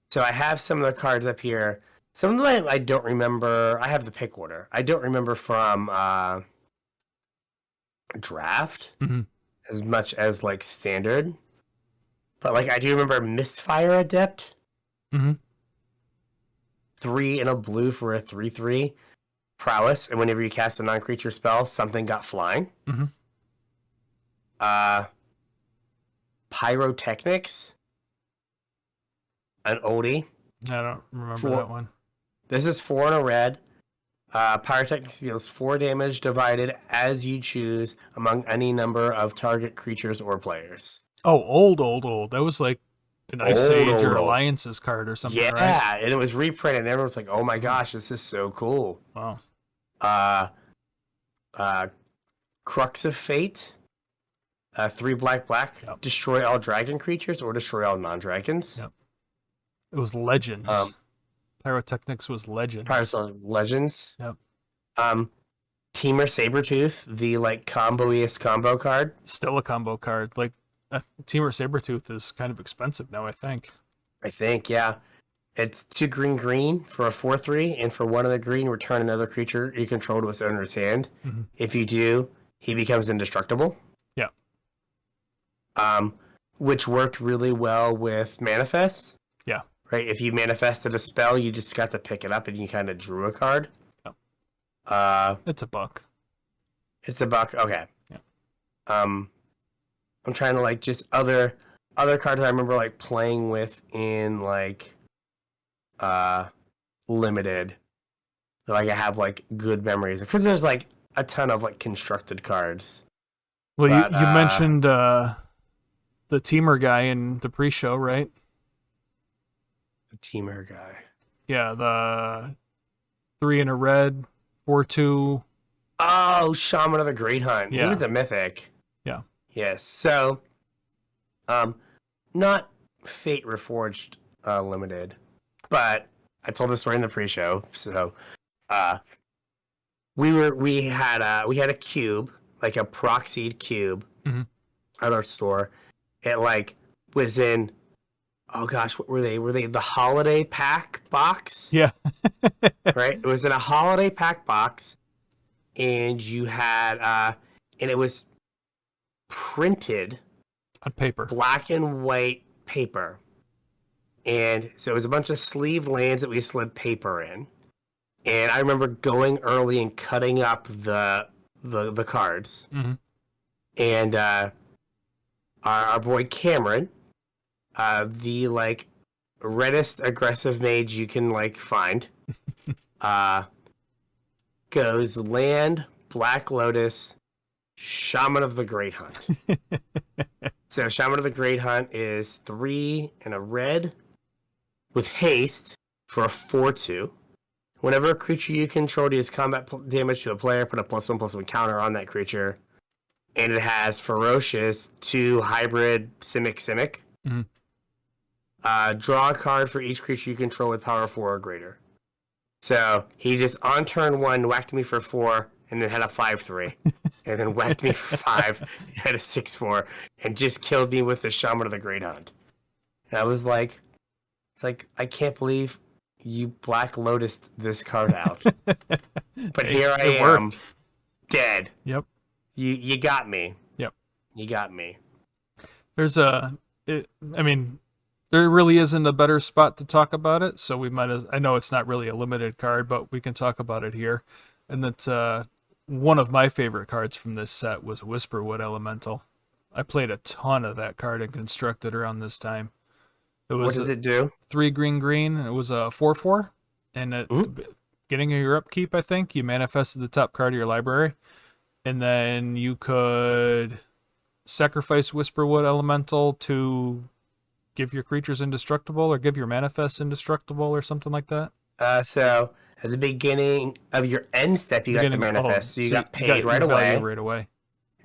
So I have some of the cards up here. Some of them I don't remember. I have the pick order. I don't remember from draft as much as like standard. But like I do remember Mistfire Adept. 3 and a blue for a 3/3 prowess, and whenever you cast a non-creature spell, something got flying. Pyrotechnics, an oldie. I don't remember that one. This is 4 and a red. Pyrotechnics deals 4 damage divided as you choose among any number of target creatures or players. Oh, old. That was like an Ice Age or Alliances card or something, right? Yeah, and it was reprinted, and everyone's like, oh my gosh, this is so cool. Wow. Crux of Fate. 3 black. Yep. Destroy all dragon creatures or destroy all non-dragons. Yep. It was Legends. Pyrotechnics was Legends. Legends. Yep. Teamer Sabretooth, the like combo-iest combo card. Still a combo card. Like Teamer Sabretooth is kind of expensive now, I think. Yeah. It's 2 green for a 4/3, and for 1 of the green, return another creature you control to its owner's hand. If you do, he becomes indestructible. Yeah. Which worked really well with Manifest. Yeah. Right? If you manifested a spell, you just got to pick it up and you kind of drew a card. Yep. It's $1. It's $1. Okay. Yeah. I'm trying to like just other cards I remember like playing with in like limited. Like I have like good memories because there's like a ton of like constructed cards. Well, but, you mentioned the Teamer guy in the pre-show, right? The Teamer guy. Yeah, the 3 and a red, 4/2. Oh, Shaman of the Great Hunt. Yeah. He was a mythic. Yeah. Yes. So, not Fate Reforged limited, but I told this story in the pre-show. So, we had a cube, like a proxied cube, at our store. It like was in. Oh gosh, what were they? Were they the holiday pack box? Yeah. Right? It was in a holiday pack box, and you had and it was printed on paper. Black and white paper. And so it was a bunch of sleeve lands that we slid paper in. And I remember going early and cutting up the cards. And our boy Cameron, the like reddest aggressive mage you can like find, goes land, Black Lotus, Shaman of the Great Hunt. So Shaman of the Great Hunt is 3 and a red with haste for a 4/2. Whenever a creature you control deals combat damage to a player, put a +1/+1 counter on that creature. And it has Ferocious, 2 hybrid Simic. Draw a card for each creature you control with power 4 or greater. So he just on turn 1 whacked me for 4 and then had a 5/3. And then whacked me for 5 and had a 6/4 and just killed me with the Shaman of the Great Hunt. And I was like, it's like, I can't believe you Black Lotus this card out. But here I am, dead. Yep. You got me. Yep. You got me. There really isn't a better spot to talk about it, so we might I know it's not really a limited card, but we can talk about it here. And that one of my favorite cards from this set was Whisperwood Elemental. I played a ton of that card in Constructed around this time. What does it do? 3 green, and it was a 4/4. And at the beginning of your upkeep, I think, you manifested the top card of your library. And then you could sacrifice Whisperwood Elemental to give your creatures indestructible, or give your manifests indestructible, or something like that. So at the beginning of your end step, you got the manifest. So you got paid right away. Right away.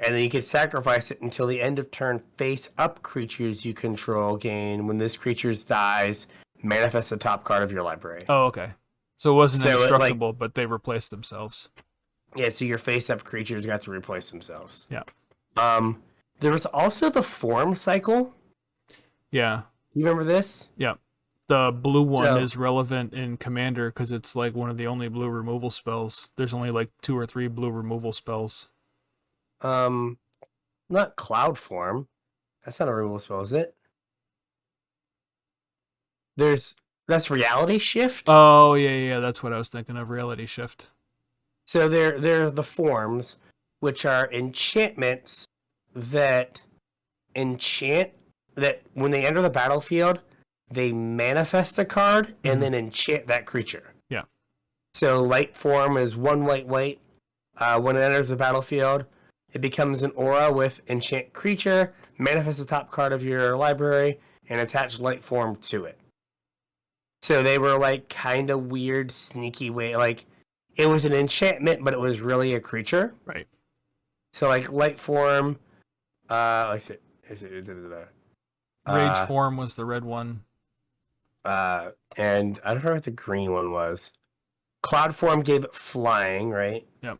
And then you could sacrifice it until the end of turn. Face up creatures you control gain. When this creature dies, manifest the top card of your library. Oh, okay. So it wasn't indestructible, but they replaced themselves. Yeah, so your face up creatures got to replace themselves. Yeah. There was also the form cycle. Yeah. You remember this? Yeah. The blue one is relevant in Commander because it's like one of the only blue removal spells. There's only like 2 or 3 blue removal spells. Not Cloud Form. That's not a removal spell, is it? That's Reality Shift. Oh yeah, that's what I was thinking of. Reality Shift. So they're the forms, which are enchantments that enchant that when they enter the battlefield, they manifest a card and then enchant that creature. Yeah. So Light Form is 1 white. When it enters the battlefield, it becomes an aura with enchant creature, manifest the top card of your library, and attach Light Form to it. So they were like kind of weird, sneaky way. Like it was an enchantment, but it was really a creature. Right. So like Light Form, Rage Form was the red one. And I don't know what the green one was. Cloud Form gave it flying, right? Yep.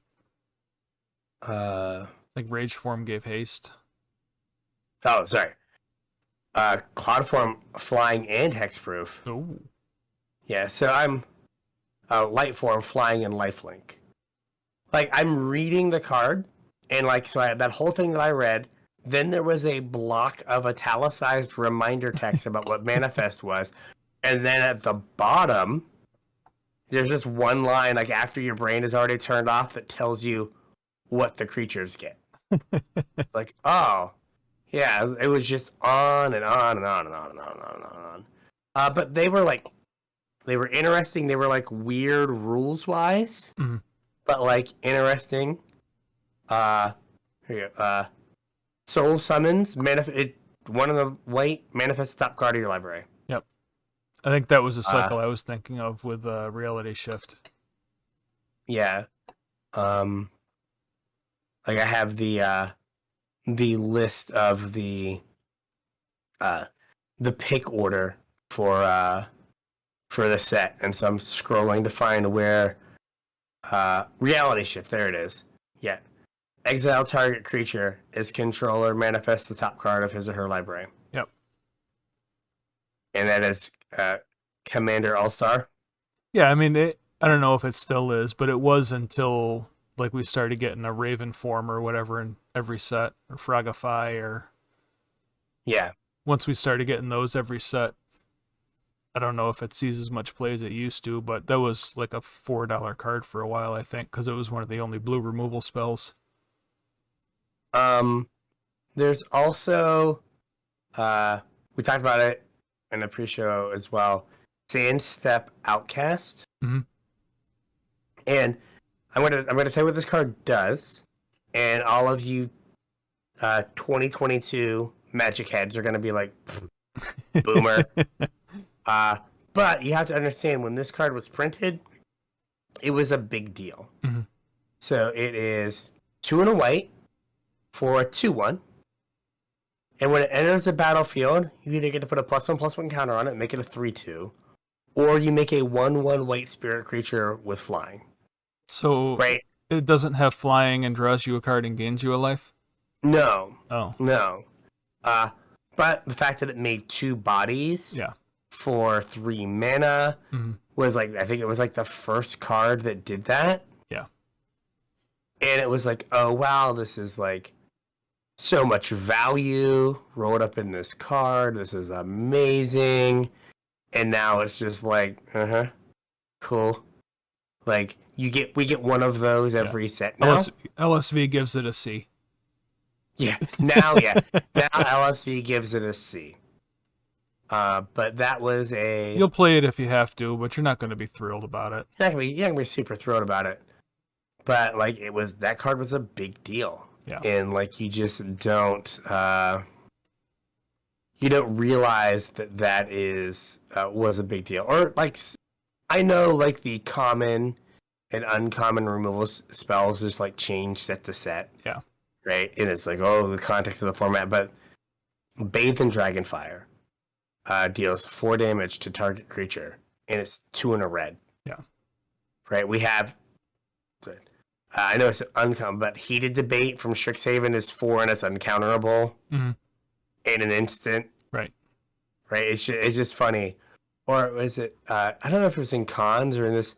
Like Rage Form gave haste. Oh, sorry. Cloud Form flying and hexproof. Oh. Yeah, so I'm Light Form flying and lifelink. Like I'm reading the card, and like so I had that whole thing that I read. Then there was a block of italicized reminder text about what manifest was, and then at the bottom, there's just one line like after your brain is already turned off that tells you what the creatures get. Like, oh, yeah, it was just on and on and on and on and on and on and on. But they were interesting. They were like weird rules wise, but like interesting. Here you go. Soul Summons, one of the white manifest top card of your library. Yep. I think that was a cycle I was thinking of with Reality Shift. Yeah. Like I have the list of the pick order for the set, and so I'm scrolling to find where Reality Shift. There it is. Yeah. Exile target creature is controller, manifest the top card of his or her library. Yep. And that is Commander All-Star. Yeah, I mean, I don't know if it still is, but it was until like we started getting a Raven form or whatever in every set, or Frogify, or yeah. Once we started getting those every set, I don't know if it sees as much play as it used to, but that was like a $4 card for a while, I think, because it was one of the only blue removal spells. There's also, we talked about it in the pre-show as well, Sandstep Outcast. Mm-hmm. And I'm gonna tell you what this card does, and all of you 2022 Magic heads are gonna be like, boomer. But you have to understand, when this card was printed, it was a big deal. Mm-hmm. So it is 2 and a white for a 2/1. And when it enters the battlefield, you either get to put a +1/+1 counter on it and make it a 3/2, or you make a 1/1 white spirit creature with flying. So Right? it doesn't have flying and draws you a card and gains you a life? No. Oh. No. But the fact that it made 2 bodies Yeah. for 3 mana was like, I think it was like the first card that did that. Yeah. And it was like, oh wow, this is like so much value rolled up in this card. This is amazing. And now it's just like, cool. Like we get one of those every set now. LSV gives it a C. Yeah. Now LSV gives it a C. But that was a. You'll play it if you have to, but you're not going to be thrilled about it. You're not gonna be super thrilled about it. But like that card was a big deal. Yeah. And like you just don't realize that is was a big deal. Or like I know like the common and uncommon removal spells just like change set to set. Yeah. Right? And it's like, oh, the context of the format, but Bathe in Dragonfire deals 4 damage to target creature, and it's 2 in a red. Yeah. Right? We have I know it's uncommon, but Heated Debate from Strixhaven is 4 and it's uncounterable in an instant. Right. Right? It's just funny. Or was it, I don't know if it was in Cons or in this,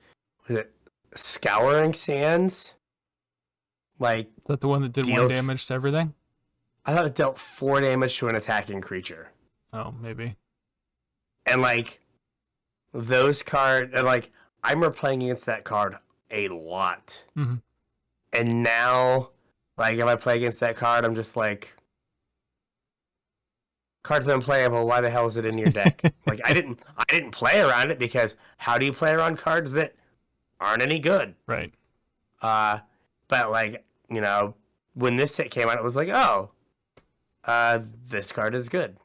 was it Scouring Sands? Like, is that the one that did 1 damage to everything? I thought it dealt 4 damage to an attacking creature. Oh, maybe. And like, those cards, and like, I remember playing against that card a lot. Mm-hmm. And now, like, if I play against that card, I'm just like, card's unplayable. Why the hell is it in your deck? Like, I didn't play around it because how do you play around cards that aren't any good? Right. But like, you know, when this set came out, it was like, oh, this card is good.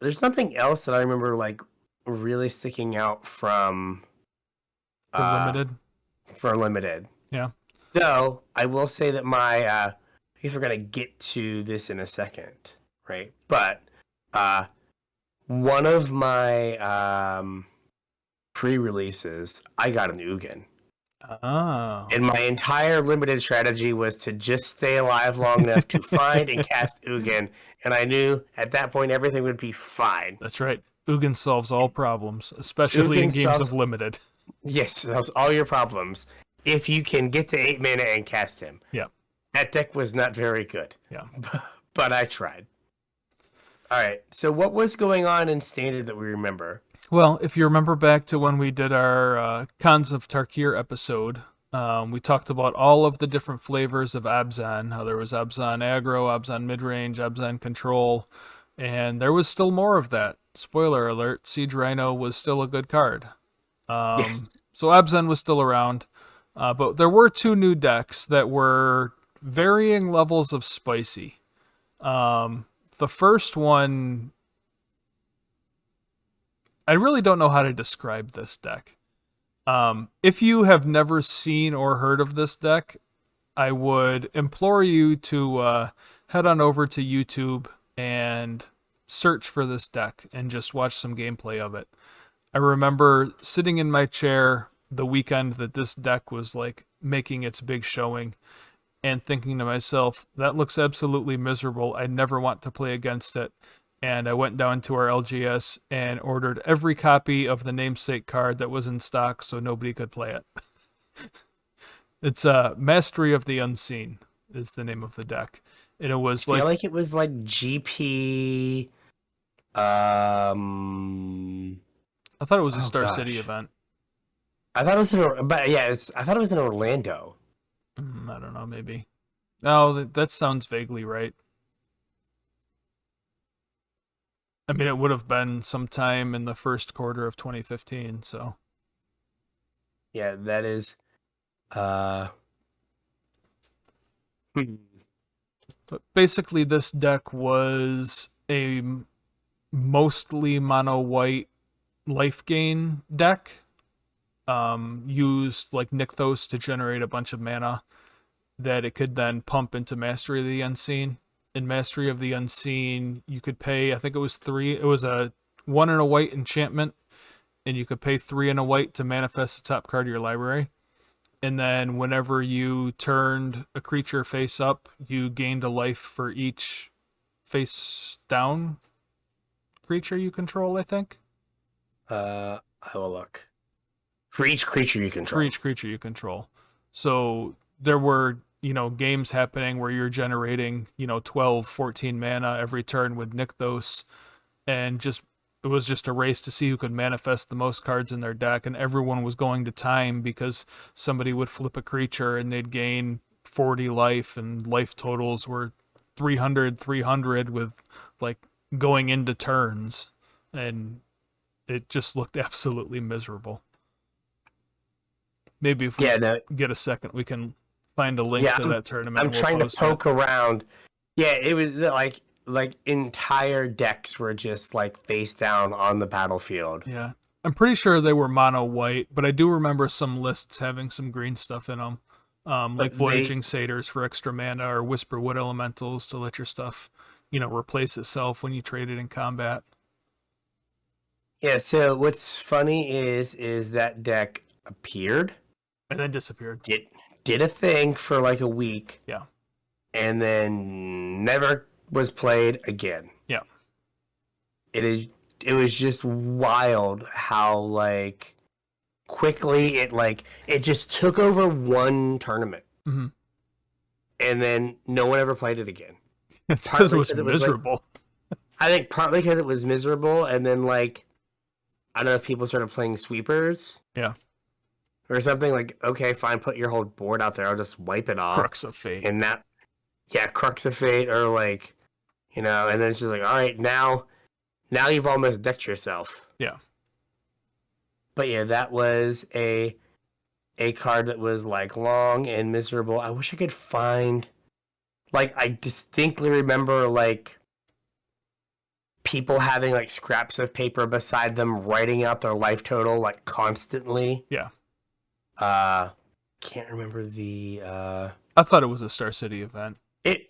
There's something else that I remember like really sticking out from. For limited. Yeah. Though, I will say that I guess we're going to get to this in a second, right? But one of my pre-releases, I got an Ugin. Oh. And my entire limited strategy was to just stay alive long enough to find and cast Ugin. And I knew at that point everything would be fine. That's right. Ugin solves all problems, especially in games of limited. Yes, solves all your problems if you can get to 8 mana and cast him. Yeah. That deck was not very good. Yeah. But I tried. All right. So what was going on in Standard that we remember? Well, if you remember back to when we did our Cons of Tarkir episode, we talked about all of the different flavors of Abzan, how there was Abzan aggro, Abzan midrange, Abzan control, and there was still more of that. Spoiler alert, Siege Rhino was still a good card. Yes. So Abzan was still around, but there were 2 new decks that were varying levels of spicy. The first one, I really don't know how to describe this deck. If you have never seen or heard of this deck, I would implore you to head on over to YouTube and search for this deck and just watch some gameplay of it. I remember sitting in my chair the weekend that this deck was like making its big showing and thinking to myself, that looks absolutely miserable. I never want to play against it. And I went down to our LGS and ordered every copy of the namesake card that was in stock so nobody could play it. It's Mastery of the Unseen is the name of the deck. And it was I feel like it was like GP. I thought it was a Star City event. I thought it was I thought it was in Orlando. I don't know, maybe. No, that sounds vaguely right. I mean, it would have been sometime in the first quarter of 2015, so. Yeah, that is. But basically, this deck was a mostly mono-white life gain deck. Used like Nykthos to generate a bunch of mana that it could then pump into Mastery of the Unseen. in Mastery of the Unseen, you could pay, I think it was 3, it was a 1 and a white enchantment, and you could pay 3 and a white to manifest the top card of your library. And then whenever you turned a creature face up, you gained a life for each face down creature you control, I think. I will look. For each creature you control. For each creature you control. So there were, games happening where you're generating, 12, 14 mana every turn with Nykthos, and it was just a race to see who could manifest the most cards in their deck, and everyone was going to time because somebody would flip a creature and they'd gain 40 life, and life totals were 300 with going into turns, and it just looked absolutely miserable. Maybe if we get a second, we can find a link to that tournament. I'm trying to poke around. Yeah, it was like entire decks were just face down on the battlefield. Yeah, I'm pretty sure they were mono white, but I do remember some lists having some green stuff in them, like Voyaging Satyrs for extra mana, or Whisperwood Elementals to let your stuff, replace itself when you trade it in combat. Yeah. So what's funny is that deck appeared and then disappeared. Did a thing for a week. Yeah. And then never was played again. Yeah. It was just wild how quickly it just took over one tournament. Mm-hmm. And then no one ever played it again. It's because it was miserable. I think partly because it was miserable, and then I don't know if people started playing sweepers. Yeah. Or something okay, fine, put your whole board out there, I'll just wipe it off. Crux of Fate. And Crux of Fate, or and then it's just all right, now you've almost decked yourself. Yeah. But yeah, that was a card that was long and miserable. I wish I could find I distinctly remember people having scraps of paper beside them writing out their life total constantly. Yeah. Can't remember the I thought it was a Star City event. It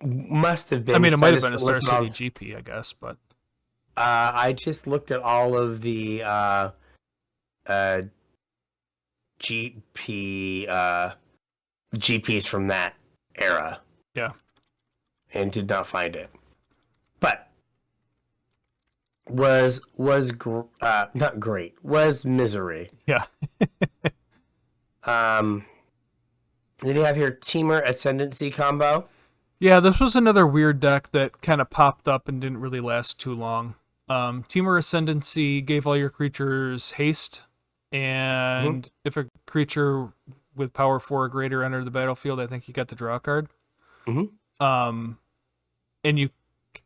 must have been. I mean, it might have been a Star City GP, I guess, but I just looked at all of the GPs from that era. Yeah. And did not find it. But was not great. Was misery. Yeah. Did you have your Teamer Ascendancy combo? Yeah, this was another weird deck that kind of popped up and didn't really last too long. Teamer Ascendancy gave all your creatures haste, and if a creature with power 4 or greater entered the battlefield, I think you got to draw a card. Mm-hmm. And you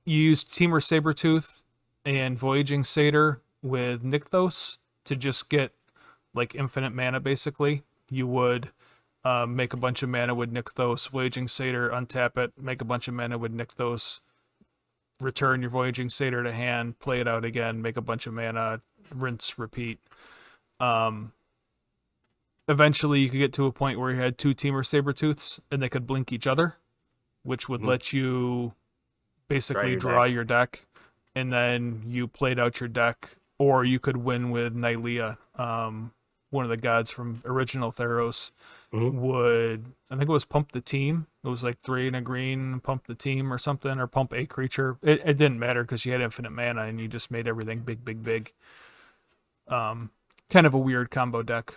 used Teamer Sabertooth and Voyaging Satyr with Nykthos to just get infinite mana, basically. You would make a bunch of mana with Nykthos, Voyaging Satyr, untap it, make a bunch of mana with Nykthos, return your Voyaging Satyr to hand, play it out again, make a bunch of mana, rinse, repeat. Eventually you could get to a point where you had 2 Teamer Sabertooths and they could blink each other, which would let you basically draw your deck, and then you played out your deck, or you could win with Nylea, one of the gods from original Theros. Would, I think it was pump the team. It was 3 and a green, pump the team or something, or pump a creature. It didn't matter because you had infinite mana and you just made everything big, big, big. Kind of a weird combo deck.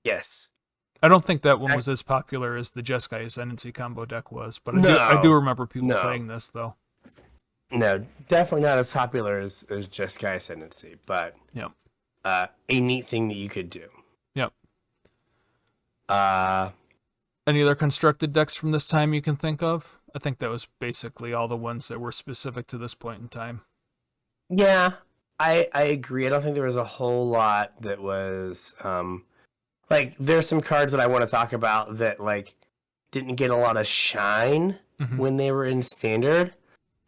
Yes. I don't think that one was as popular as the Jeskai Ascendancy combo deck was, but I do remember people playing this, though. No, definitely not as popular as Jeskai Ascendancy, but a neat thing that you could do. Yep. Any other constructed decks from this time you can think of? I think that was basically all the ones that were specific to this point in time. Yeah, I agree. I don't think there was a whole lot that was there's some cards that I want to talk about that didn't get a lot of shine when they were in standard,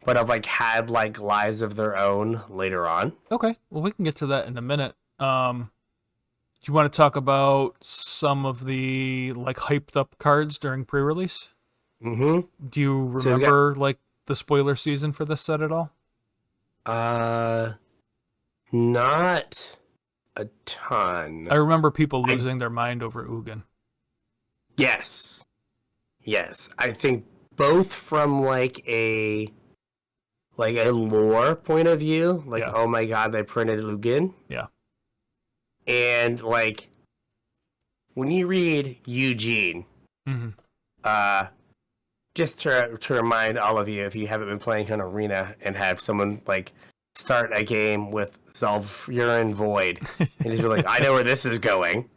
but have had lives of their own later on. Okay, well, we can get to that in a minute. Do you want to talk about some of the hyped up cards during pre-release? Mm-hmm. Do you remember like the spoiler season for this set at all? Not a ton. I remember people losing their mind over Ugin. Yes. I think both from like a lore point of view, like oh my god, they printed Ugin. Yeah. And like when you read Ugin, just to remind all of you, if you haven't been playing an arena and have someone like start a game with Soulfire Void and just be like, I know where this is going.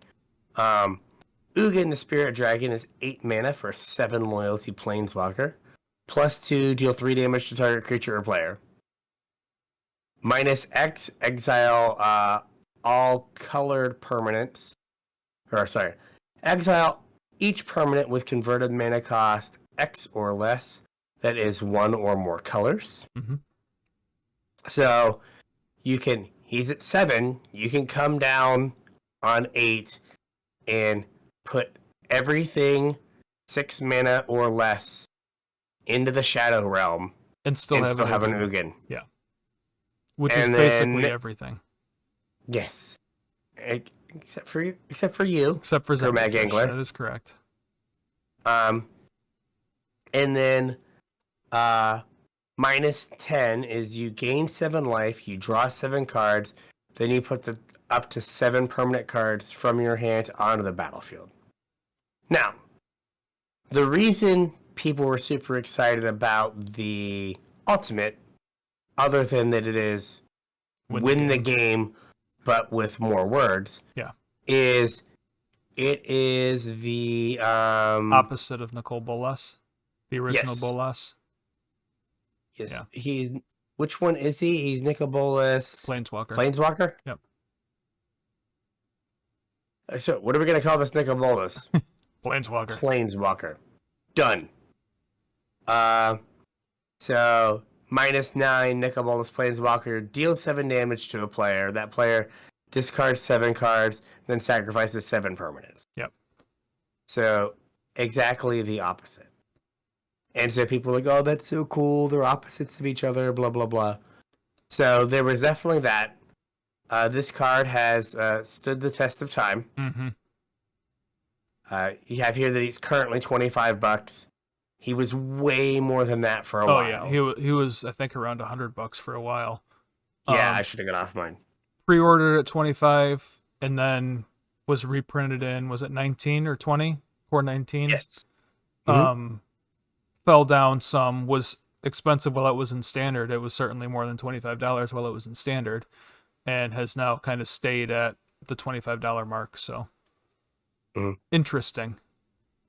Ugin, the Spirit Dragon, is 8 mana for 7 loyalty Planeswalker. +2, deal 3 damage to target creature or player. -X, exile all colored permanents. Exile each permanent with converted mana cost X or less that is 1 or more colors. So he's at 7, you can come down on 8 and put everything 6 mana or less into the Shadow Realm and still have an Ugin. Yeah. Which is basically everything. Yes. Except for you. Except for Mag Angler. That is correct. And then -10 is you gain 7 life, you draw 7 cards, then you put up to 7 permanent cards from your hand onto the battlefield. Now, the reason people were super excited about the ultimate, other than that it is win the game, but with more words, is it is the opposite of Nicol Bolas, the original Bolas. Yes, he's. Which one is he? He's Nicol Bolas. Planeswalker. Yep. So, what are we gonna call this Nicol Bolas? Planeswalker. Done. So -9 Nicol Bolas Planeswalker deals 7 damage to a player. That player discards 7 cards, then sacrifices 7 permanents. Yep. So exactly the opposite. And so people are like, oh, that's so cool. They're opposites of each other, blah, blah, blah. So there was definitely that. This card has stood the test of time. You have here that he's currently $25. He was way more than that for a while. Oh, yeah. He was, I think, around $100 for a while. Yeah, I should have got off mine. Pre-ordered at 25 and then was reprinted in, was it 19 or 20? Core 19? Yes. Fell down some, was expensive while it was in standard. It was certainly more than $25 while it was in standard, and has now kind of stayed at the $25 mark. So interesting.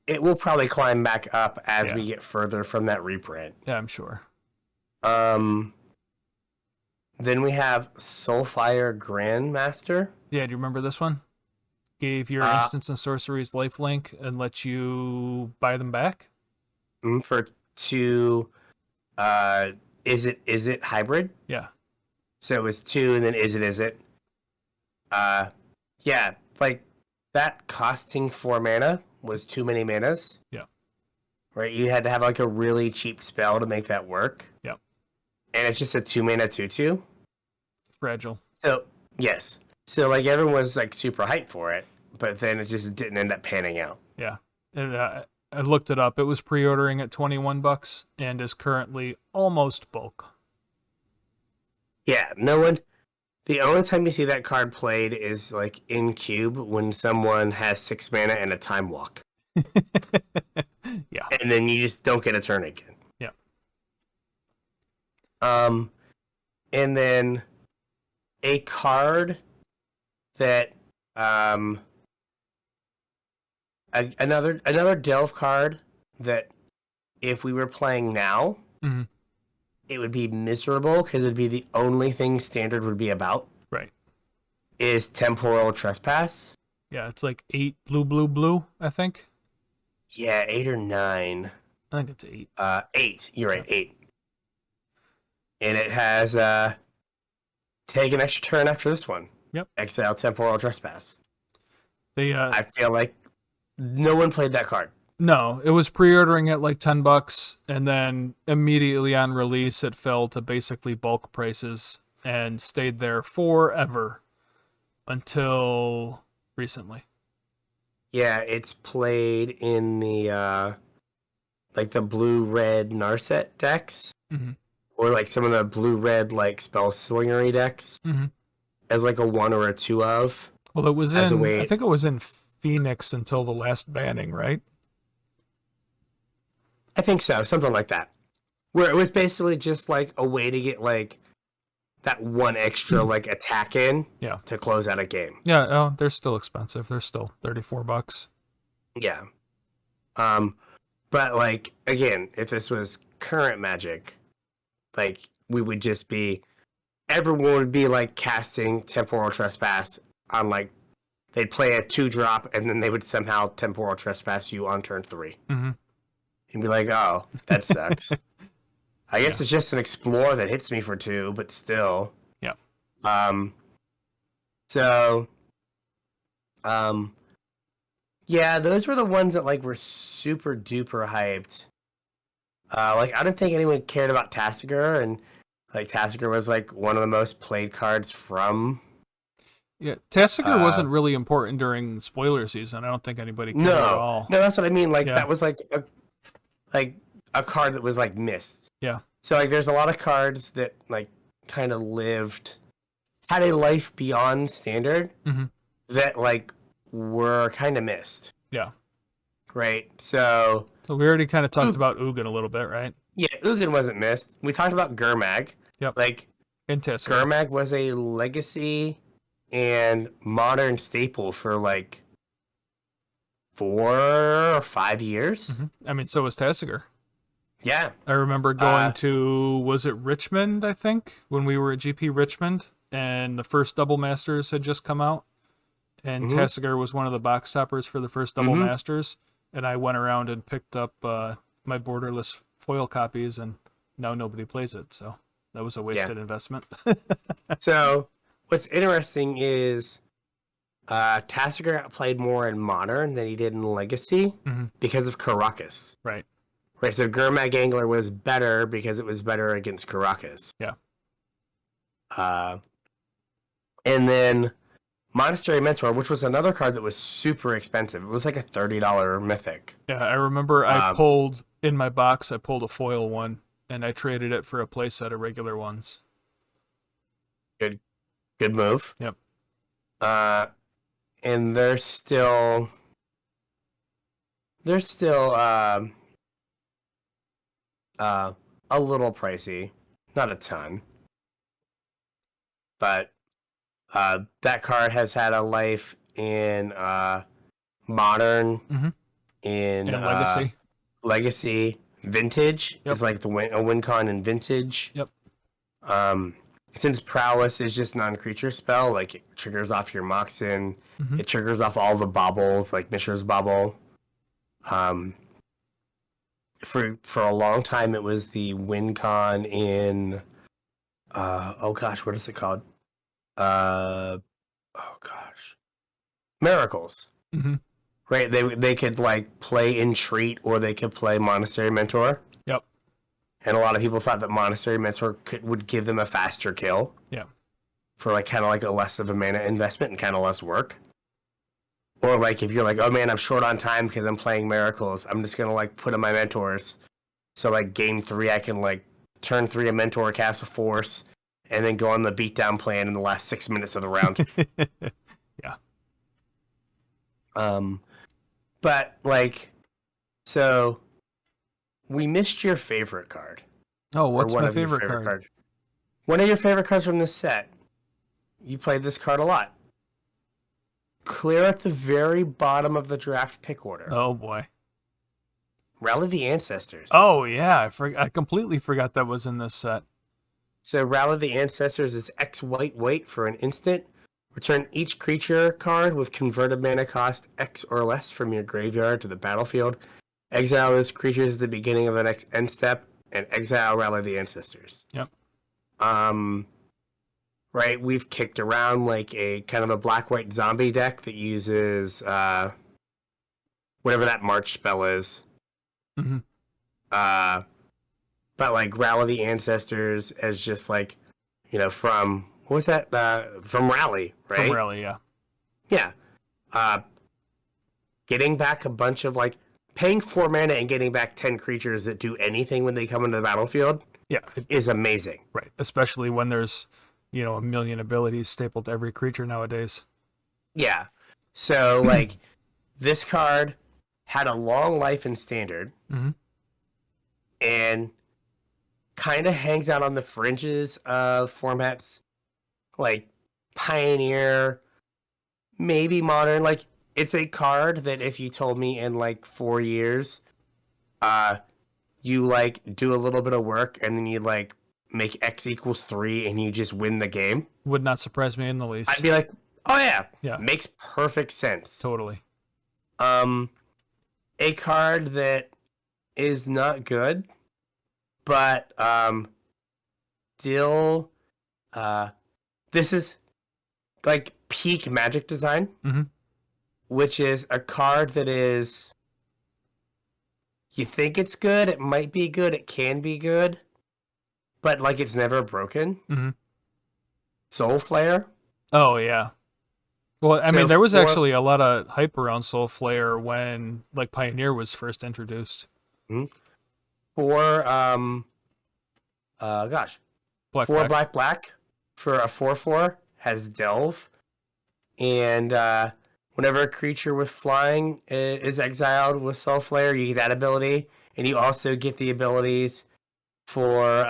It will probably climb back up as we get further from that reprint. Yeah, I'm sure. Then we have Soulfire Grandmaster. Yeah, do you remember this one? Gave your instants and sorceries lifelink and let you buy them back? For 2, is it hybrid? Yeah. So it was 2 and then is it? Yeah, like that costing 4 mana was too many manas. Yeah. Right? You had to have like a really cheap spell to make that work. Yeah. And it's just a 2 mana 2/2. Fragile. So, yes. So like everyone was like super hyped for it, but then it just didn't end up panning out. Yeah. And, I looked it up. It was pre-ordering at $21 and is currently almost bulk. Yeah, the only time you see that card played is like in Cube when someone has 6 mana and a Time Walk. Yeah. And then you just don't get a turn again. Yeah. And then a card that another Delve card that if we were playing now, it would be miserable because it'd be the only thing standard would be about. Right. Is Temporal Trespass. Yeah, it's like 8 blue, I think. Yeah, 8 or 9. I think it's 8. 8. You're right, 8. And it has take an extra turn after this one. Yep. Exile Temporal Trespass. They I feel like no one played that card. No, it was pre-ordering at like $10, and then immediately on release, it fell to basically bulk prices and stayed there forever until recently. Yeah, it's played in the like the blue-red Narset decks, Mm-hmm. or like some of the blue-red like spell slingery decks Mm-hmm. as like a 1 or a 2 of. Well, it was As a in, I way, think it was in Phoenix until the last banning, right? I think so, something like that. Where it was basically just like a way to get like that one extra like attack in Yeah. to close out a game. Yeah, oh, they're still expensive. They're still $34. Yeah. But like again, if this was current Magic, like we would just be everyone would be like casting Temporal Trespass on like they'd play a 2-drop and then they would somehow Temporal Trespass you on turn 3. Mm-hmm. And be like, oh, that sucks. I guess Yeah. it's just an Explorer that hits me for 2, but still. Yeah. So yeah, those were the ones that like were super duper hyped. Like I don't think anyone cared about Tasigur, and like Tasigur was like one of the most played cards from. Yeah, Tasigur wasn't really important during spoiler season. I don't think anybody cared at all. No, that's what I mean. Like Yeah. that was like a card that was like missed. Yeah. So like there's a lot of cards that like kind of had a life beyond standard Mm-hmm. that like were kind of missed. Yeah. Right. So we already kind of talked about Ugin a little bit, right? yeah, Ugin wasn't missed. We talked about Gurmag. Yep. Like And Tasigur. Gurmag was a legacy and modern staple for like 4 or 5 years. Mm-hmm. I mean, so was Tasigur. Yeah. I remember going to, was it Richmond, I think, when we were at GP Richmond, and the first Double Masters had just come out, and Tasigur was one of the box toppers for the first Double Masters, and I went around and picked up my borderless foil copies, and now nobody plays it, so that was a wasted investment. So, what's interesting is Tasigur played more in Modern than he did in Legacy because of Caracas. Right. Right, so Gurmag Angler was better because it was better against Caracas. Yeah. And then Monastery Mentor, which was another card that was super expensive. It was like a $30 mythic. Yeah, I remember I pulled, in my box, I pulled a foil one, and I traded it for a playset of regular ones. Good move. Yep. And they're still a little pricey, not a ton, but that card has had a life in Modern, in Legacy, Vintage is like a win con in Vintage. Yep. Since Prowess is just non-creature spell, like it triggers off your Moxen, it triggers off all the baubles, like Mishra's Bauble. For a long time, it was the win con in, oh gosh, what is it called? Miracles. Right, they could like play Entreat or they could play Monastery Mentor. Yep. And a lot of people thought that Monastery Mentor would give them a faster kill. Yeah. For like kind of like a less of a mana investment and kind of less work. Or like if you're like, oh man, I'm short on time because I'm playing Miracles, I'm just gonna like put in my Mentors. So like game 3, I can like turn 3 a Mentor, cast a Force, and then go on the beatdown plan in the last 6 minutes of the round. Yeah. But like, so we missed your favorite card. Oh, what's my favorite card? One of your favorite cards from this set. You played this card a lot. Clear at the very bottom of the draft pick order. Oh boy. Rally the Ancestors. Oh yeah, I completely forgot that was in this set. So Rally the Ancestors is X white for an instant. Return each creature card with converted mana cost X or less from your graveyard to the battlefield. Exile those creatures at the beginning of the next end step, and exile Rally the Ancestors. Yep. Right, we've kicked around like a kind of a black-white zombie deck that uses whatever that March spell is. Mm-hmm. But like Rally the Ancestors as just like, from what was that? From Rally, right? From Rally, yeah. Yeah. Getting back a bunch of like paying 4 mana and getting back 10 creatures that do anything when they come into the battlefield. Yeah, is amazing. Right, especially when there's, a million abilities stapled to every creature nowadays. Yeah. So like this card had a long life in Standard, and kind of hangs out on the fringes of formats like Pioneer, maybe Modern. Like, it's a card that if you told me in like 4 years, you like do a little bit of work and then you like make X equals 3 and you just win the game, would not surprise me in the least. I'd be like, oh yeah, makes perfect sense. Totally. A card that is not good, but still, this is like peak Magic design, which is a card that is, you think it's good, it might be good, it can be good, but like it's never broken. Soulflare. Oh yeah. Well, I mean, there was actually a lot of hype around Soulflare when like Pioneer was first introduced. For black for a 4/4 has Delve, and whenever a creature with flying is exiled with Soulflare, you get that ability, and you also get the abilities for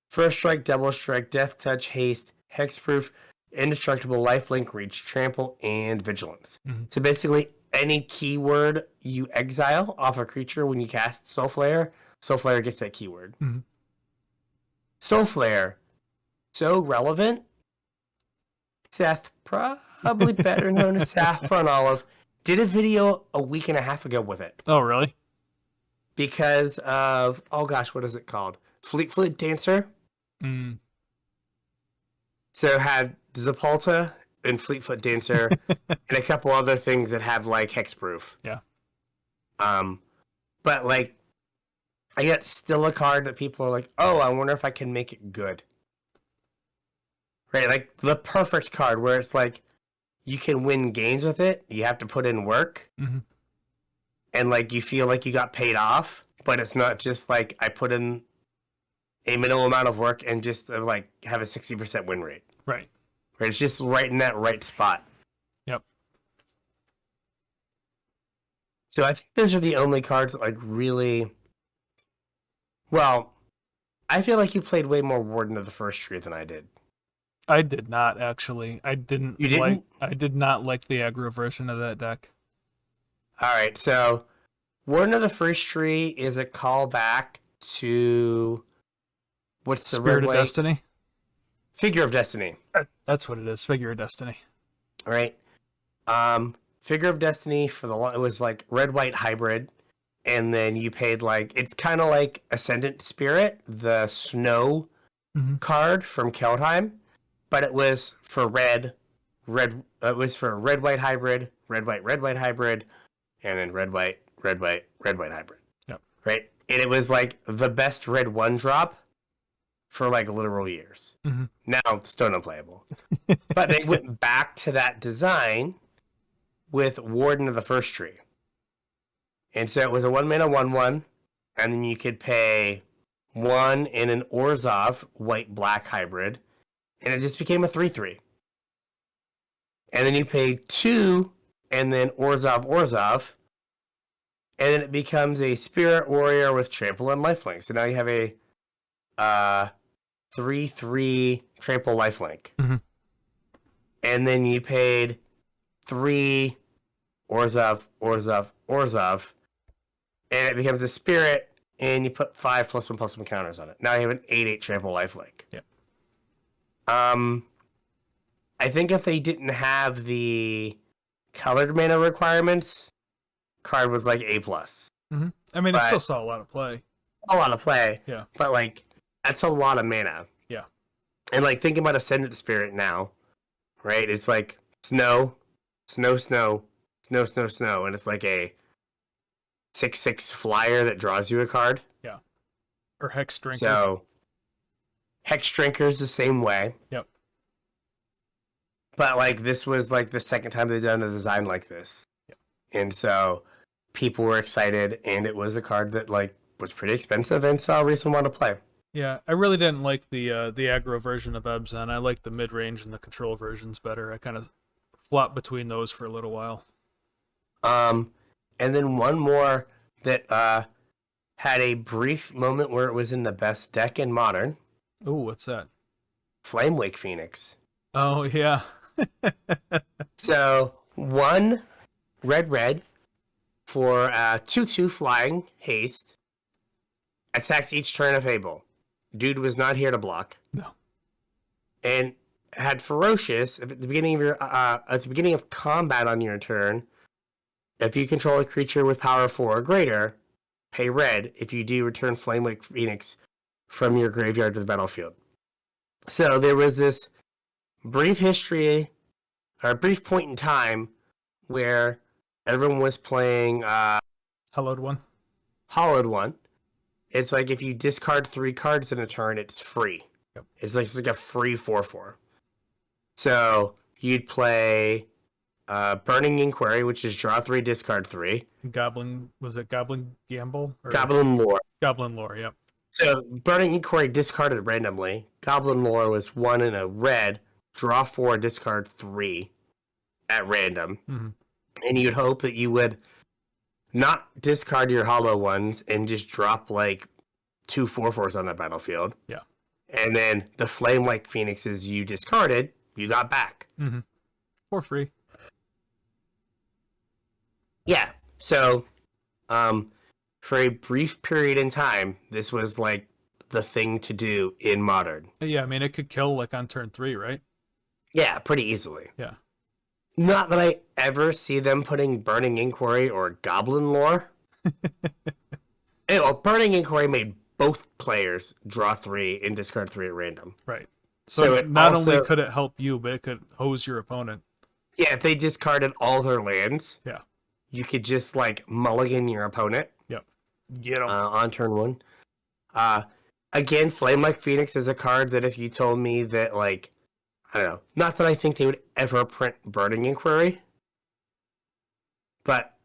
First Strike, Double Strike, Death Touch, Haste, Hexproof, Indestructible, Lifelink, Reach, Trample, and Vigilance. So basically, any keyword you exile off a creature when you cast Soulflare, Soulflare gets that keyword. Soulflare, so relevant. Seth, probably better known as Saffron Olive, did a video a week and a half ago with it. Oh, really? Because of, what is it called? Fleet Dancer. So it had Zapalta and Fleetfoot Dancer and a couple other things that have like hexproof. Yeah. But like, I get still a card that people are like, oh, I wonder if I can make it good. Right, like the perfect card where it's like you can win games with it. You have to put in work, and like you feel like you got paid off, but it's not just like I put in a minimal amount of work and just like have a 60% win rate. Right. It's just right in that right spot. Yep. So I think those are the only cards that like really. Well, I feel like you played way more Warden of the First Tree than I did. I did not, actually. I didn't. You didn't? I did not like the aggro version of that deck. All right, so Warden of the First Tree is a callback to what's the Spirit of Destiny? Figure of Destiny. That's what it is. Figure of Destiny. All right. Figure of Destiny it was like red-white hybrid, and then you paid like, it's kind of like Ascendant Spirit, the snow card from Keldheim. But it was for red. It was for red-white hybrid, red-white hybrid, and then red-white hybrid. Yep. Right? And it was like the best red 1-drop for like literal years. Now, still unplayable. But they went back to that design with Warden of the First Tree. And so it was a 1-mana 1/1, and then you could pay 1 in an Orzhov white-black hybrid, and it just became a 3/3. And then you paid 2, and then Orzhov, and then it becomes a Spirit Warrior with Trample and Lifelink. So now you have a 3/3 Trample Lifelink. And then you paid 3 Orzhov, and it becomes a Spirit, and you put 5+1/+1 counters on it. Now you have an 8/8 Trample Lifelink. Yeah. I think if they didn't have the colored mana requirements, card was like A+. I mean, it still saw a lot of play. Yeah. But like, that's a lot of mana. Yeah. And like, thinking about Ascendant Spirit now, right? It's like snow, Snow, Snow, Snow, and it's like a 6/6 flyer that draws you a card. Yeah. Or Hex Drinker. So Hex Drinker's the same way. Yep. But like this was like the second time they've done a design like this. Yep. And so people were excited, and it was a card that like was pretty expensive and saw a reason why to play. Yeah, I really didn't like the aggro version of Ebzen. I like the mid-range and the control versions better. I kind of flopped between those for a little while. And then one more that had a brief moment where it was in the best deck in Modern. Ooh, what's that? Flamewake Phoenix. Oh, yeah. So, 1 red for 2/2 flying haste. Attacks each turn of Fable. Dude was not here to block. No. And had Ferocious at the beginning of your at the beginning of combat on your turn. If you control a creature with power 4 or greater, pay red. If you do, return Flamewake Phoenix from your graveyard to the battlefield. So there was this brief history, or a brief point in time, where everyone was playing Hallowed One. Hollowed One. It's like if you discard 3 cards in a turn, it's free. Yep. It's like a free 4/4. So you'd play Burning Inquiry, which is draw 3, discard 3. Goblin, was it Goblin Gamble? Or Goblin Lore. Goblin Lore, yep. So Burning Inquiry discarded randomly. Goblin Lore was 1 in a red, draw 4, discard 3 at random. Mm-hmm. And you'd hope that you would not discard your hollow ones and just drop like 2 4/4s on the battlefield. Yeah. And then the Flame-like Phoenixes you discarded, you got back. Mm-hmm. For free. Yeah. So, for a brief period in time, this was like the thing to do in Modern. Yeah, I mean, it could kill like on turn 3, right? Yeah, pretty easily. Yeah. Not that I ever see them putting Burning Inquiry or Goblin Lore. Burning Inquiry made both players draw 3 and discard 3 at random. Right. So it not also, only could it help you, but it could hose your opponent. Yeah, if they discarded all their lands, yeah, you could just like mulligan your opponent. Yep. Get them. On turn 1. Again, Flame-like Phoenix is a card that if you told me that like, I don't know, not that I think they would ever print Burning Inquiry, but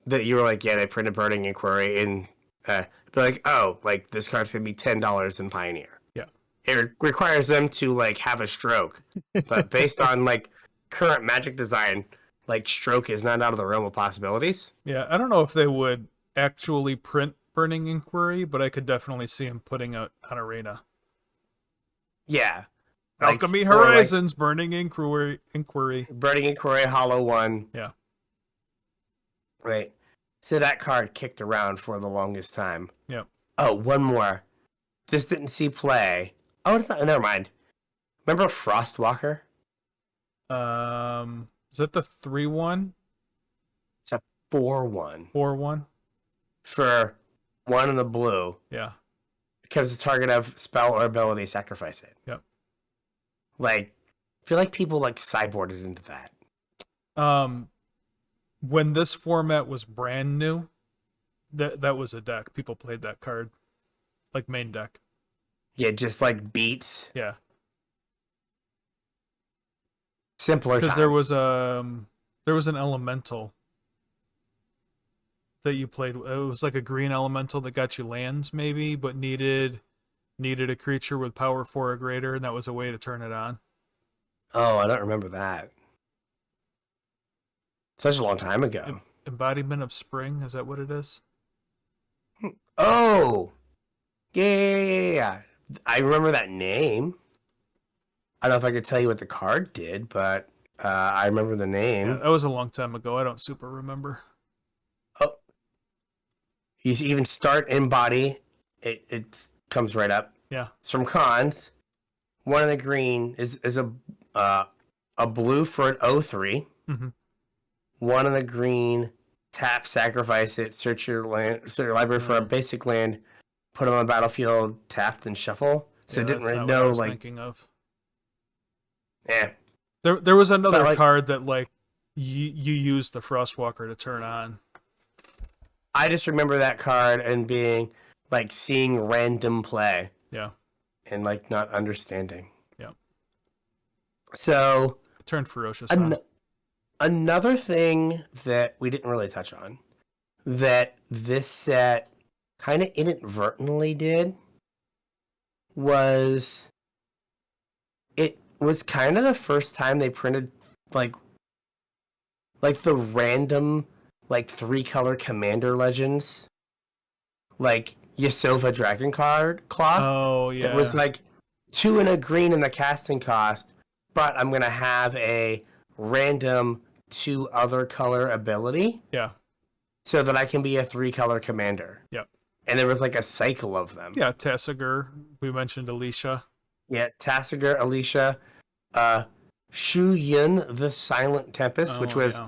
that you were like, yeah, they printed Burning Inquiry, and be like, oh, like this card's gonna be $10 in Pioneer. Yeah, it requires them to like have a stroke, but based on like current Magic design, like stroke is not out of the realm of possibilities. Yeah, I don't know if they would actually print Burning Inquiry, but I could definitely see him putting it on Arena. Yeah. Alchemy Horizons, like, Burning Inquiry. Burning Inquiry, Hollow One. Yeah. Right. So that card kicked around for the longest time. Yep. Oh, one more. This didn't see play. Oh, it's not. Never mind. Remember Frostwalker? Is that the 3/1? It's a 4/1. 4/1? For 1 in the blue. Yeah. Becomes the target of spell or ability, sacrifice it. Yep. Like, I feel like people like sideboarded into that. When this format was brand new, that was a deck. People played that card. Like main deck. Yeah, just like beats. Yeah. Simpler time. Because there was an elemental that you played. It was like a green elemental that got you lands maybe, but needed a creature with power 4 or greater, and that was a way to turn it on. Oh, I don't remember that. Such a long time ago. Embodiment of Spring, is that what it is? Oh! Yeah. I remember that name. I don't know if I could tell you what the card did, but I remember the name. Yeah, that was a long time ago. I don't super remember. Oh. You even start Embody. It comes right up. Yeah. It's from Cons. 1 in the green is a blue for an 0/3. Mm-hmm. 1 in the green, tap, sacrifice it, search your library for a basic land, put them on the battlefield, tapped and shuffle. So yeah, it didn't really know know what I was like thinking of. Yeah. There was another card that like You use the Frostwalker to turn on. I just remember that card and being like seeing random play. Yeah. And like not understanding. Yeah. So turned ferocious on. Another thing that we didn't really touch on that this set kind of inadvertently did was it was kind of the first time they printed like the random like 3-color commander legends, like Yasova Dragon card Claw. Oh yeah. It was like 2 and a green in the casting cost, but I'm gonna have a random 2 other color ability. Yeah. So that I can be a 3-color commander. Yep. And there was like a cycle of them. Yeah, Tasigur. We mentioned Alicia. Yeah, Tasigur, Alicia, Shu Yun, the Silent Tempest, which was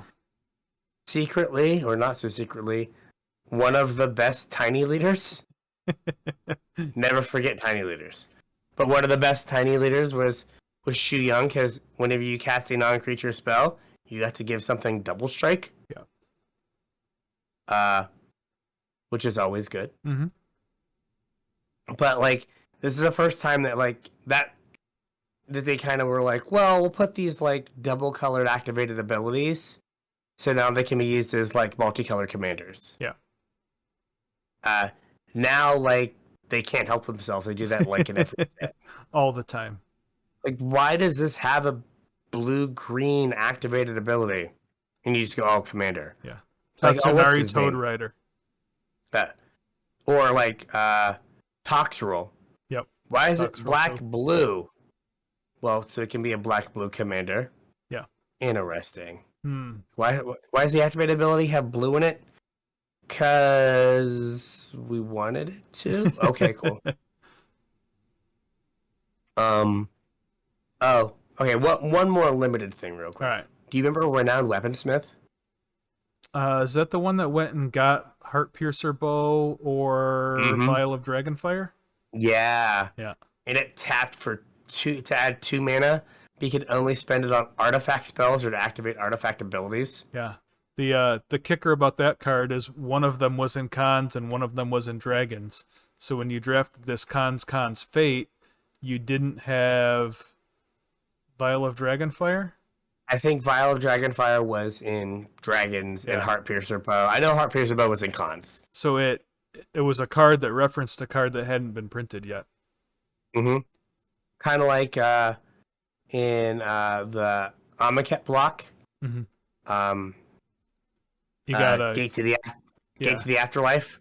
secretly, or not so secretly, one of the best tiny leaders. Never forget tiny leaders. But one of the best tiny leaders was Shu Yun, because whenever you cast a non-creature spell, you got to give something double strike. Yeah. Which is always good. Mm-hmm. But like, this is the first time that like that they kind of were like, well, we'll put these like double colored activated abilities, so now they can be used as like multicolored commanders. Yeah. Now like they can't help themselves; they do that like in every set. All the time. Like, why does this have a blue-green activated ability? And you just go, oh, commander. Yeah. Like, Tatsunari Toad Rider. Or like Toxrill. Yep. Why is it Toxrill black-blue? Well, so it can be a black-blue commander. Yeah. Interesting. Hmm. Why does the activated ability have blue in it? Because we wanted it to? Okay, cool. Oh, okay. One more limited thing, real quick. All right. Do you remember Renowned Weaponsmith? Is that the one that went and got Heart Piercer Bow or Vial of Dragonfire? Yeah. Yeah. And it tapped for 2 to add 2 mana. But you could only spend it on artifact spells or to activate artifact abilities. Yeah. The kicker about that card is one of them was in Khans and one of them was in Dragons. So when you drafted this Khans Fate, you didn't have Vial of Dragonfire? I think Vial of Dragonfire was in Dragons and Heart Piercer Bow. I know Heart Piercer Bow was in Khans. So it was a card that referenced a card that hadn't been printed yet. Mm-hmm. Kind of like in the Amaket block. Mm-hmm. You got a Gate to the Afterlife.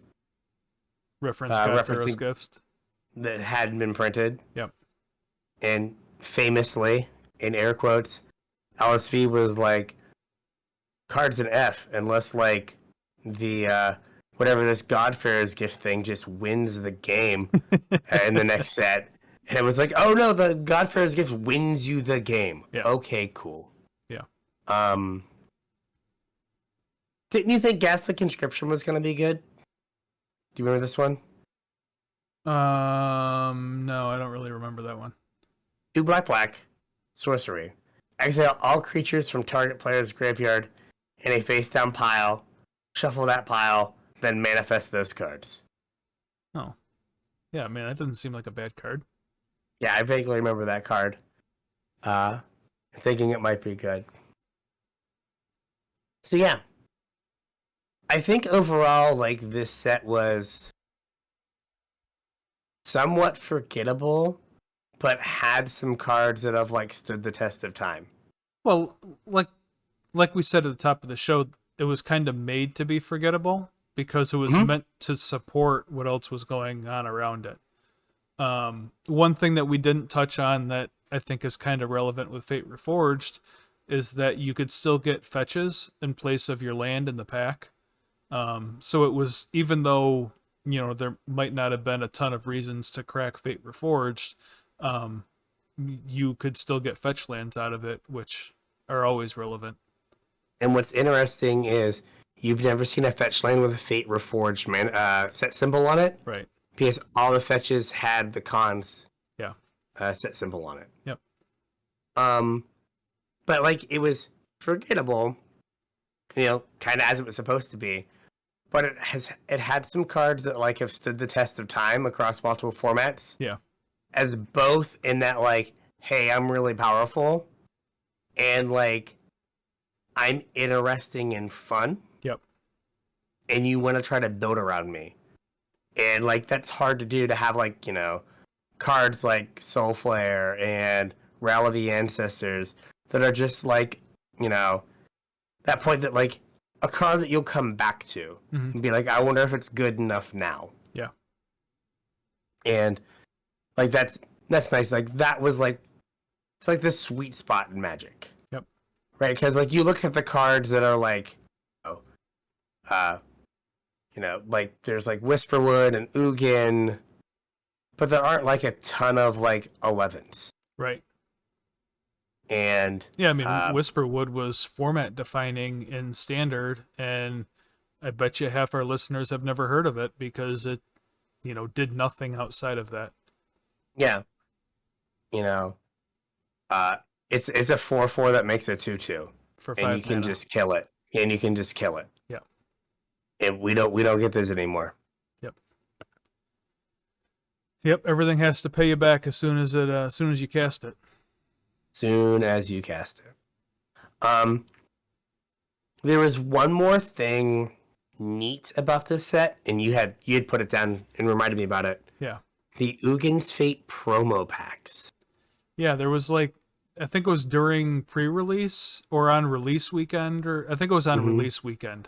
Referencing Gifts that hadn't been printed. Yep. And famously, in air quotes, LSV was like, cards an F unless like the whatever this Godfarer's gift thing just wins the game in the next set. And it was like, oh no, the Godfarer's gift wins you the game. Yeah. Okay, cool. Yeah. Didn't you think Ghastly Conscription was going to be good? Do you remember this one? No, I don't really remember that one. 2 black, sorcery. Exile all creatures from target player's graveyard in a face-down pile. Shuffle that pile, then manifest those cards. Oh. Yeah, man, that doesn't seem like a bad card. Yeah, I vaguely remember that card. Thinking it might be good. So yeah. I think overall, like, this set was somewhat forgettable, but had some cards that have, like, stood the test of time. Well, like we said at the top of the show, it was kind of made to be forgettable because it was meant to support what else was going on around it. One thing that we didn't touch on that I think is kind of relevant with Fate Reforged is that you could still get fetches in place of your land in the pack. So it was, even though, you know, there might not have been a ton of reasons to crack Fate Reforged, you could still get fetch lands out of it, which are always relevant. And what's interesting is you've never seen a fetch land with a Fate Reforged set symbol on it. Right. Because all the fetches had the cons set symbol on it. Yep. But like, it was forgettable kind of as it was supposed to be. But it had some cards that like have stood the test of time across multiple formats. Yeah. As both in that like, hey, I'm really powerful, and like I'm interesting and fun. Yep. And you want to try to build around me. And like that's hard to do, to have like, cards like Soulflare and Rally the Ancestors that are just like, that point that like a card that you'll come back to and be like, I wonder if it's good enough now. Yeah. And like that's nice. Like that was like, it's like this sweet spot in Magic. Yep. Right? Because like you look at the cards that are like, like there's like Whisperwood and Ugin, but there aren't like a ton of like 11s. Right. And yeah, I mean, Whisperwood was format defining in Standard, and I bet you half our listeners have never heard of it because it, did nothing outside of that. Yeah. It's a 4/4 that makes a 2/2. For 5 and you can mana. just kill it. Yeah. And we don't get those anymore. Yep, everything has to pay you back as soon as you cast it. Soon as you cast it. There was one more thing neat about this set, and you had put it down and reminded me about it. Yeah. The Ugin's Fate promo packs. Yeah, there was like, I think it was during pre-release or on release weekend, or I think it was on release weekend.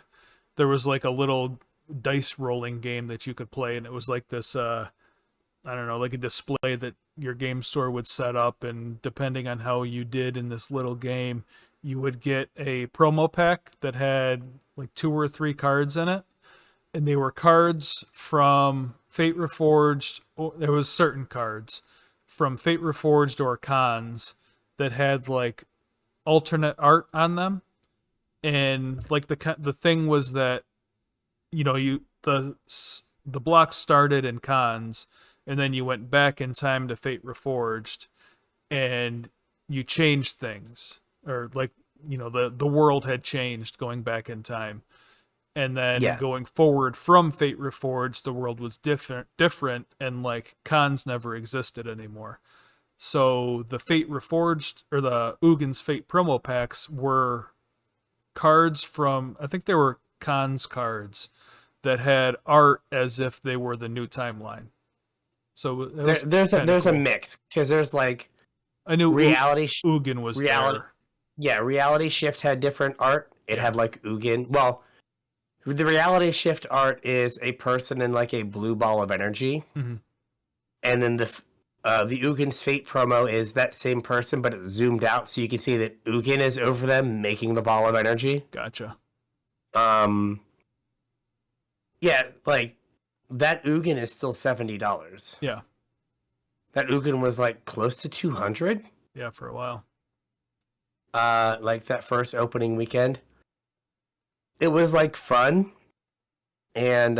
There was like a little dice rolling game that you could play, and it was like this, I don't know, like a display that your game store would set up, and depending on how you did in this little game, you would get a promo pack that had like 2 or 3 cards in it, and they were cards from Fate Reforged, or there was certain cards from Fate Reforged or Cons that had like alternate art on them, and like the thing was that the block started in Cons, and then you went back in time to Fate Reforged, and you changed things, or like the world had changed going back in time, and then going forward from Fate Reforged, the world was different, and like Cons never existed anymore. So the Fate Reforged, or the Ugin's Fate promo packs, were cards from, I think they were Cons cards that had art as if they were the new timeline. So there's a mix, because there's like I knew reality Ugin was there. Yeah, Reality Shift had different art. It had like Ugin. Well, the Reality Shift art is a person in like a blue ball of energy, and then the Ugin's Fate promo is that same person, but it's zoomed out, so you can see that Ugin is over them making the ball of energy. Gotcha. Yeah, like that Ugin is still $70. Yeah. That Ugin was like close to 200. Yeah, for a while. Like that first opening weekend. It was like fun. And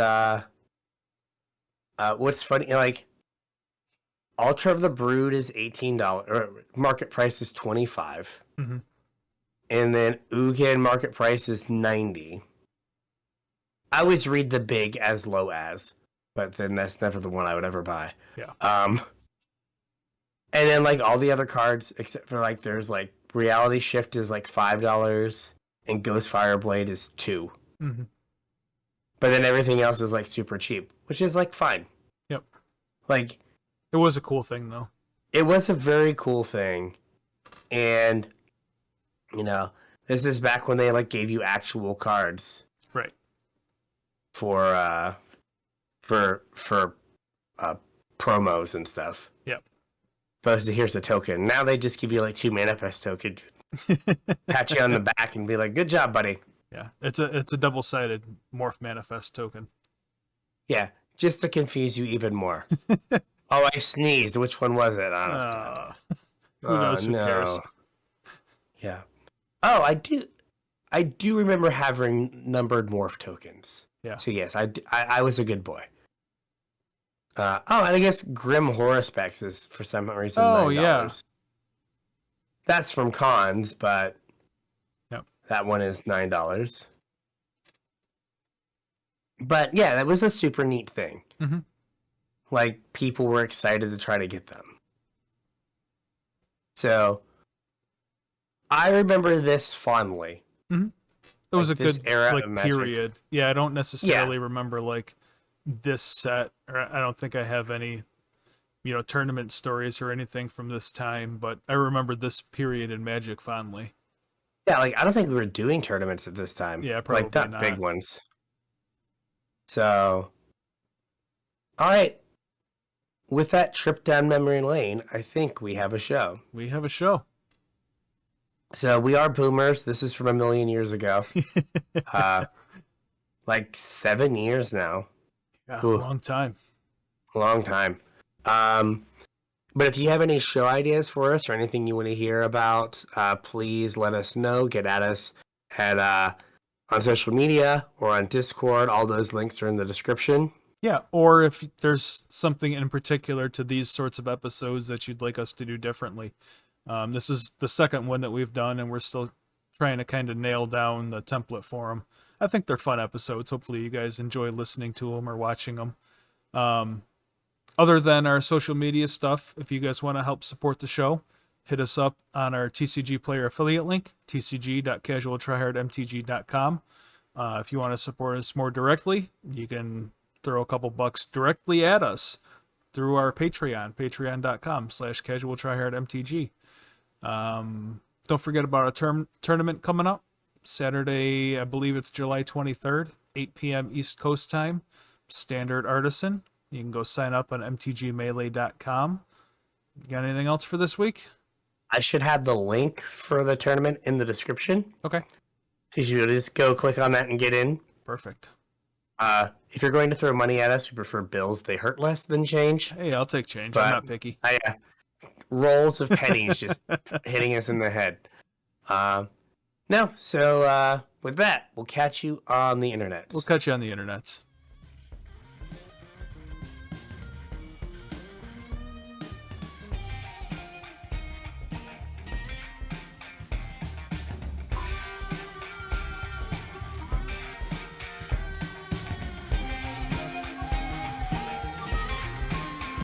what's funny, like Altar of the Brood is $18, or market price is $25. And then Ugin market price is $90. I always read the big as low as, but then that's never the one I would ever buy. Yeah. And then like all the other cards, except for like there's like Reality Shift is like $5, and Ghost Fireblade is $2. But then everything else is like super cheap, which is like fine. Yep. Like it was a cool thing though. It was a very cool thing, and this is back when they like gave you actual cards. Right. For promos and stuff. Yep. Opposed to here's a token. Now they just give you like 2 manifest tokens, pat you on the back, and be like, "Good job, buddy." Yeah, it's a double-sided morph manifest token. Yeah, just to confuse you even more. Oh, I sneezed. Which one was it? I don't know. Who knows? Who cares? Yeah. Oh, I do remember having numbered morph tokens. Yeah. So yes, I was a good boy. And I guess Grim Horospex is for some reason $9. Yeah. That's from Cons, but that one is $9. But yeah, that was a super neat thing. Mm-hmm. Like, people were excited to try to get them. So, I remember this fondly. Mm-hmm. It was like, a this good era like of Magic. period. Yeah, I don't necessarily remember like this set, or I don't think I have any, tournament stories or anything from this time, but I remember this period in Magic fondly. Yeah, like, I don't think we were doing tournaments at this time. Yeah, probably like, not not. big ones. So, all right. With that trip down memory lane, I think we have a show. We have a show. So we are boomers. This is from a million years ago. Like 7 years now. Yeah, Ooh, long time. long time. But if you have any show ideas for us or anything you want to hear about, please let us know. Get at us at on social media or on Discord. All those links are in the description. Yeah, or if there's something in particular to these sorts of episodes that you'd like us to do differently. This is the second one that we've done, and we're still trying to kind of nail down the template for them. I think they're fun episodes. Hopefully you guys enjoy listening to them or watching them. Other than our social media stuff, if you guys want to help support the show, hit us up on our TCG Player affiliate link, tcg.casualtryhardmtg.com. If you want to support us more directly, you can throw a couple bucks directly at us through our Patreon, patreon.com/casualtryhardmtg. Don't forget about our tournament coming up Saturday. I believe it's July 23rd, 8 p.m. East Coast time, Standard Artisan. You can go sign up on mtgmelee.com. Got anything else for this week? I should have the link for the tournament in the description. Okay. You should just go click on that and get in. Perfect. If you're going to throw money at us, we prefer bills. They hurt less than change. Hey, I'll take change. But I'm not picky. Rolls of pennies just hitting us in the head. No, so with that, we'll catch you on the internet. We'll catch you on the internets.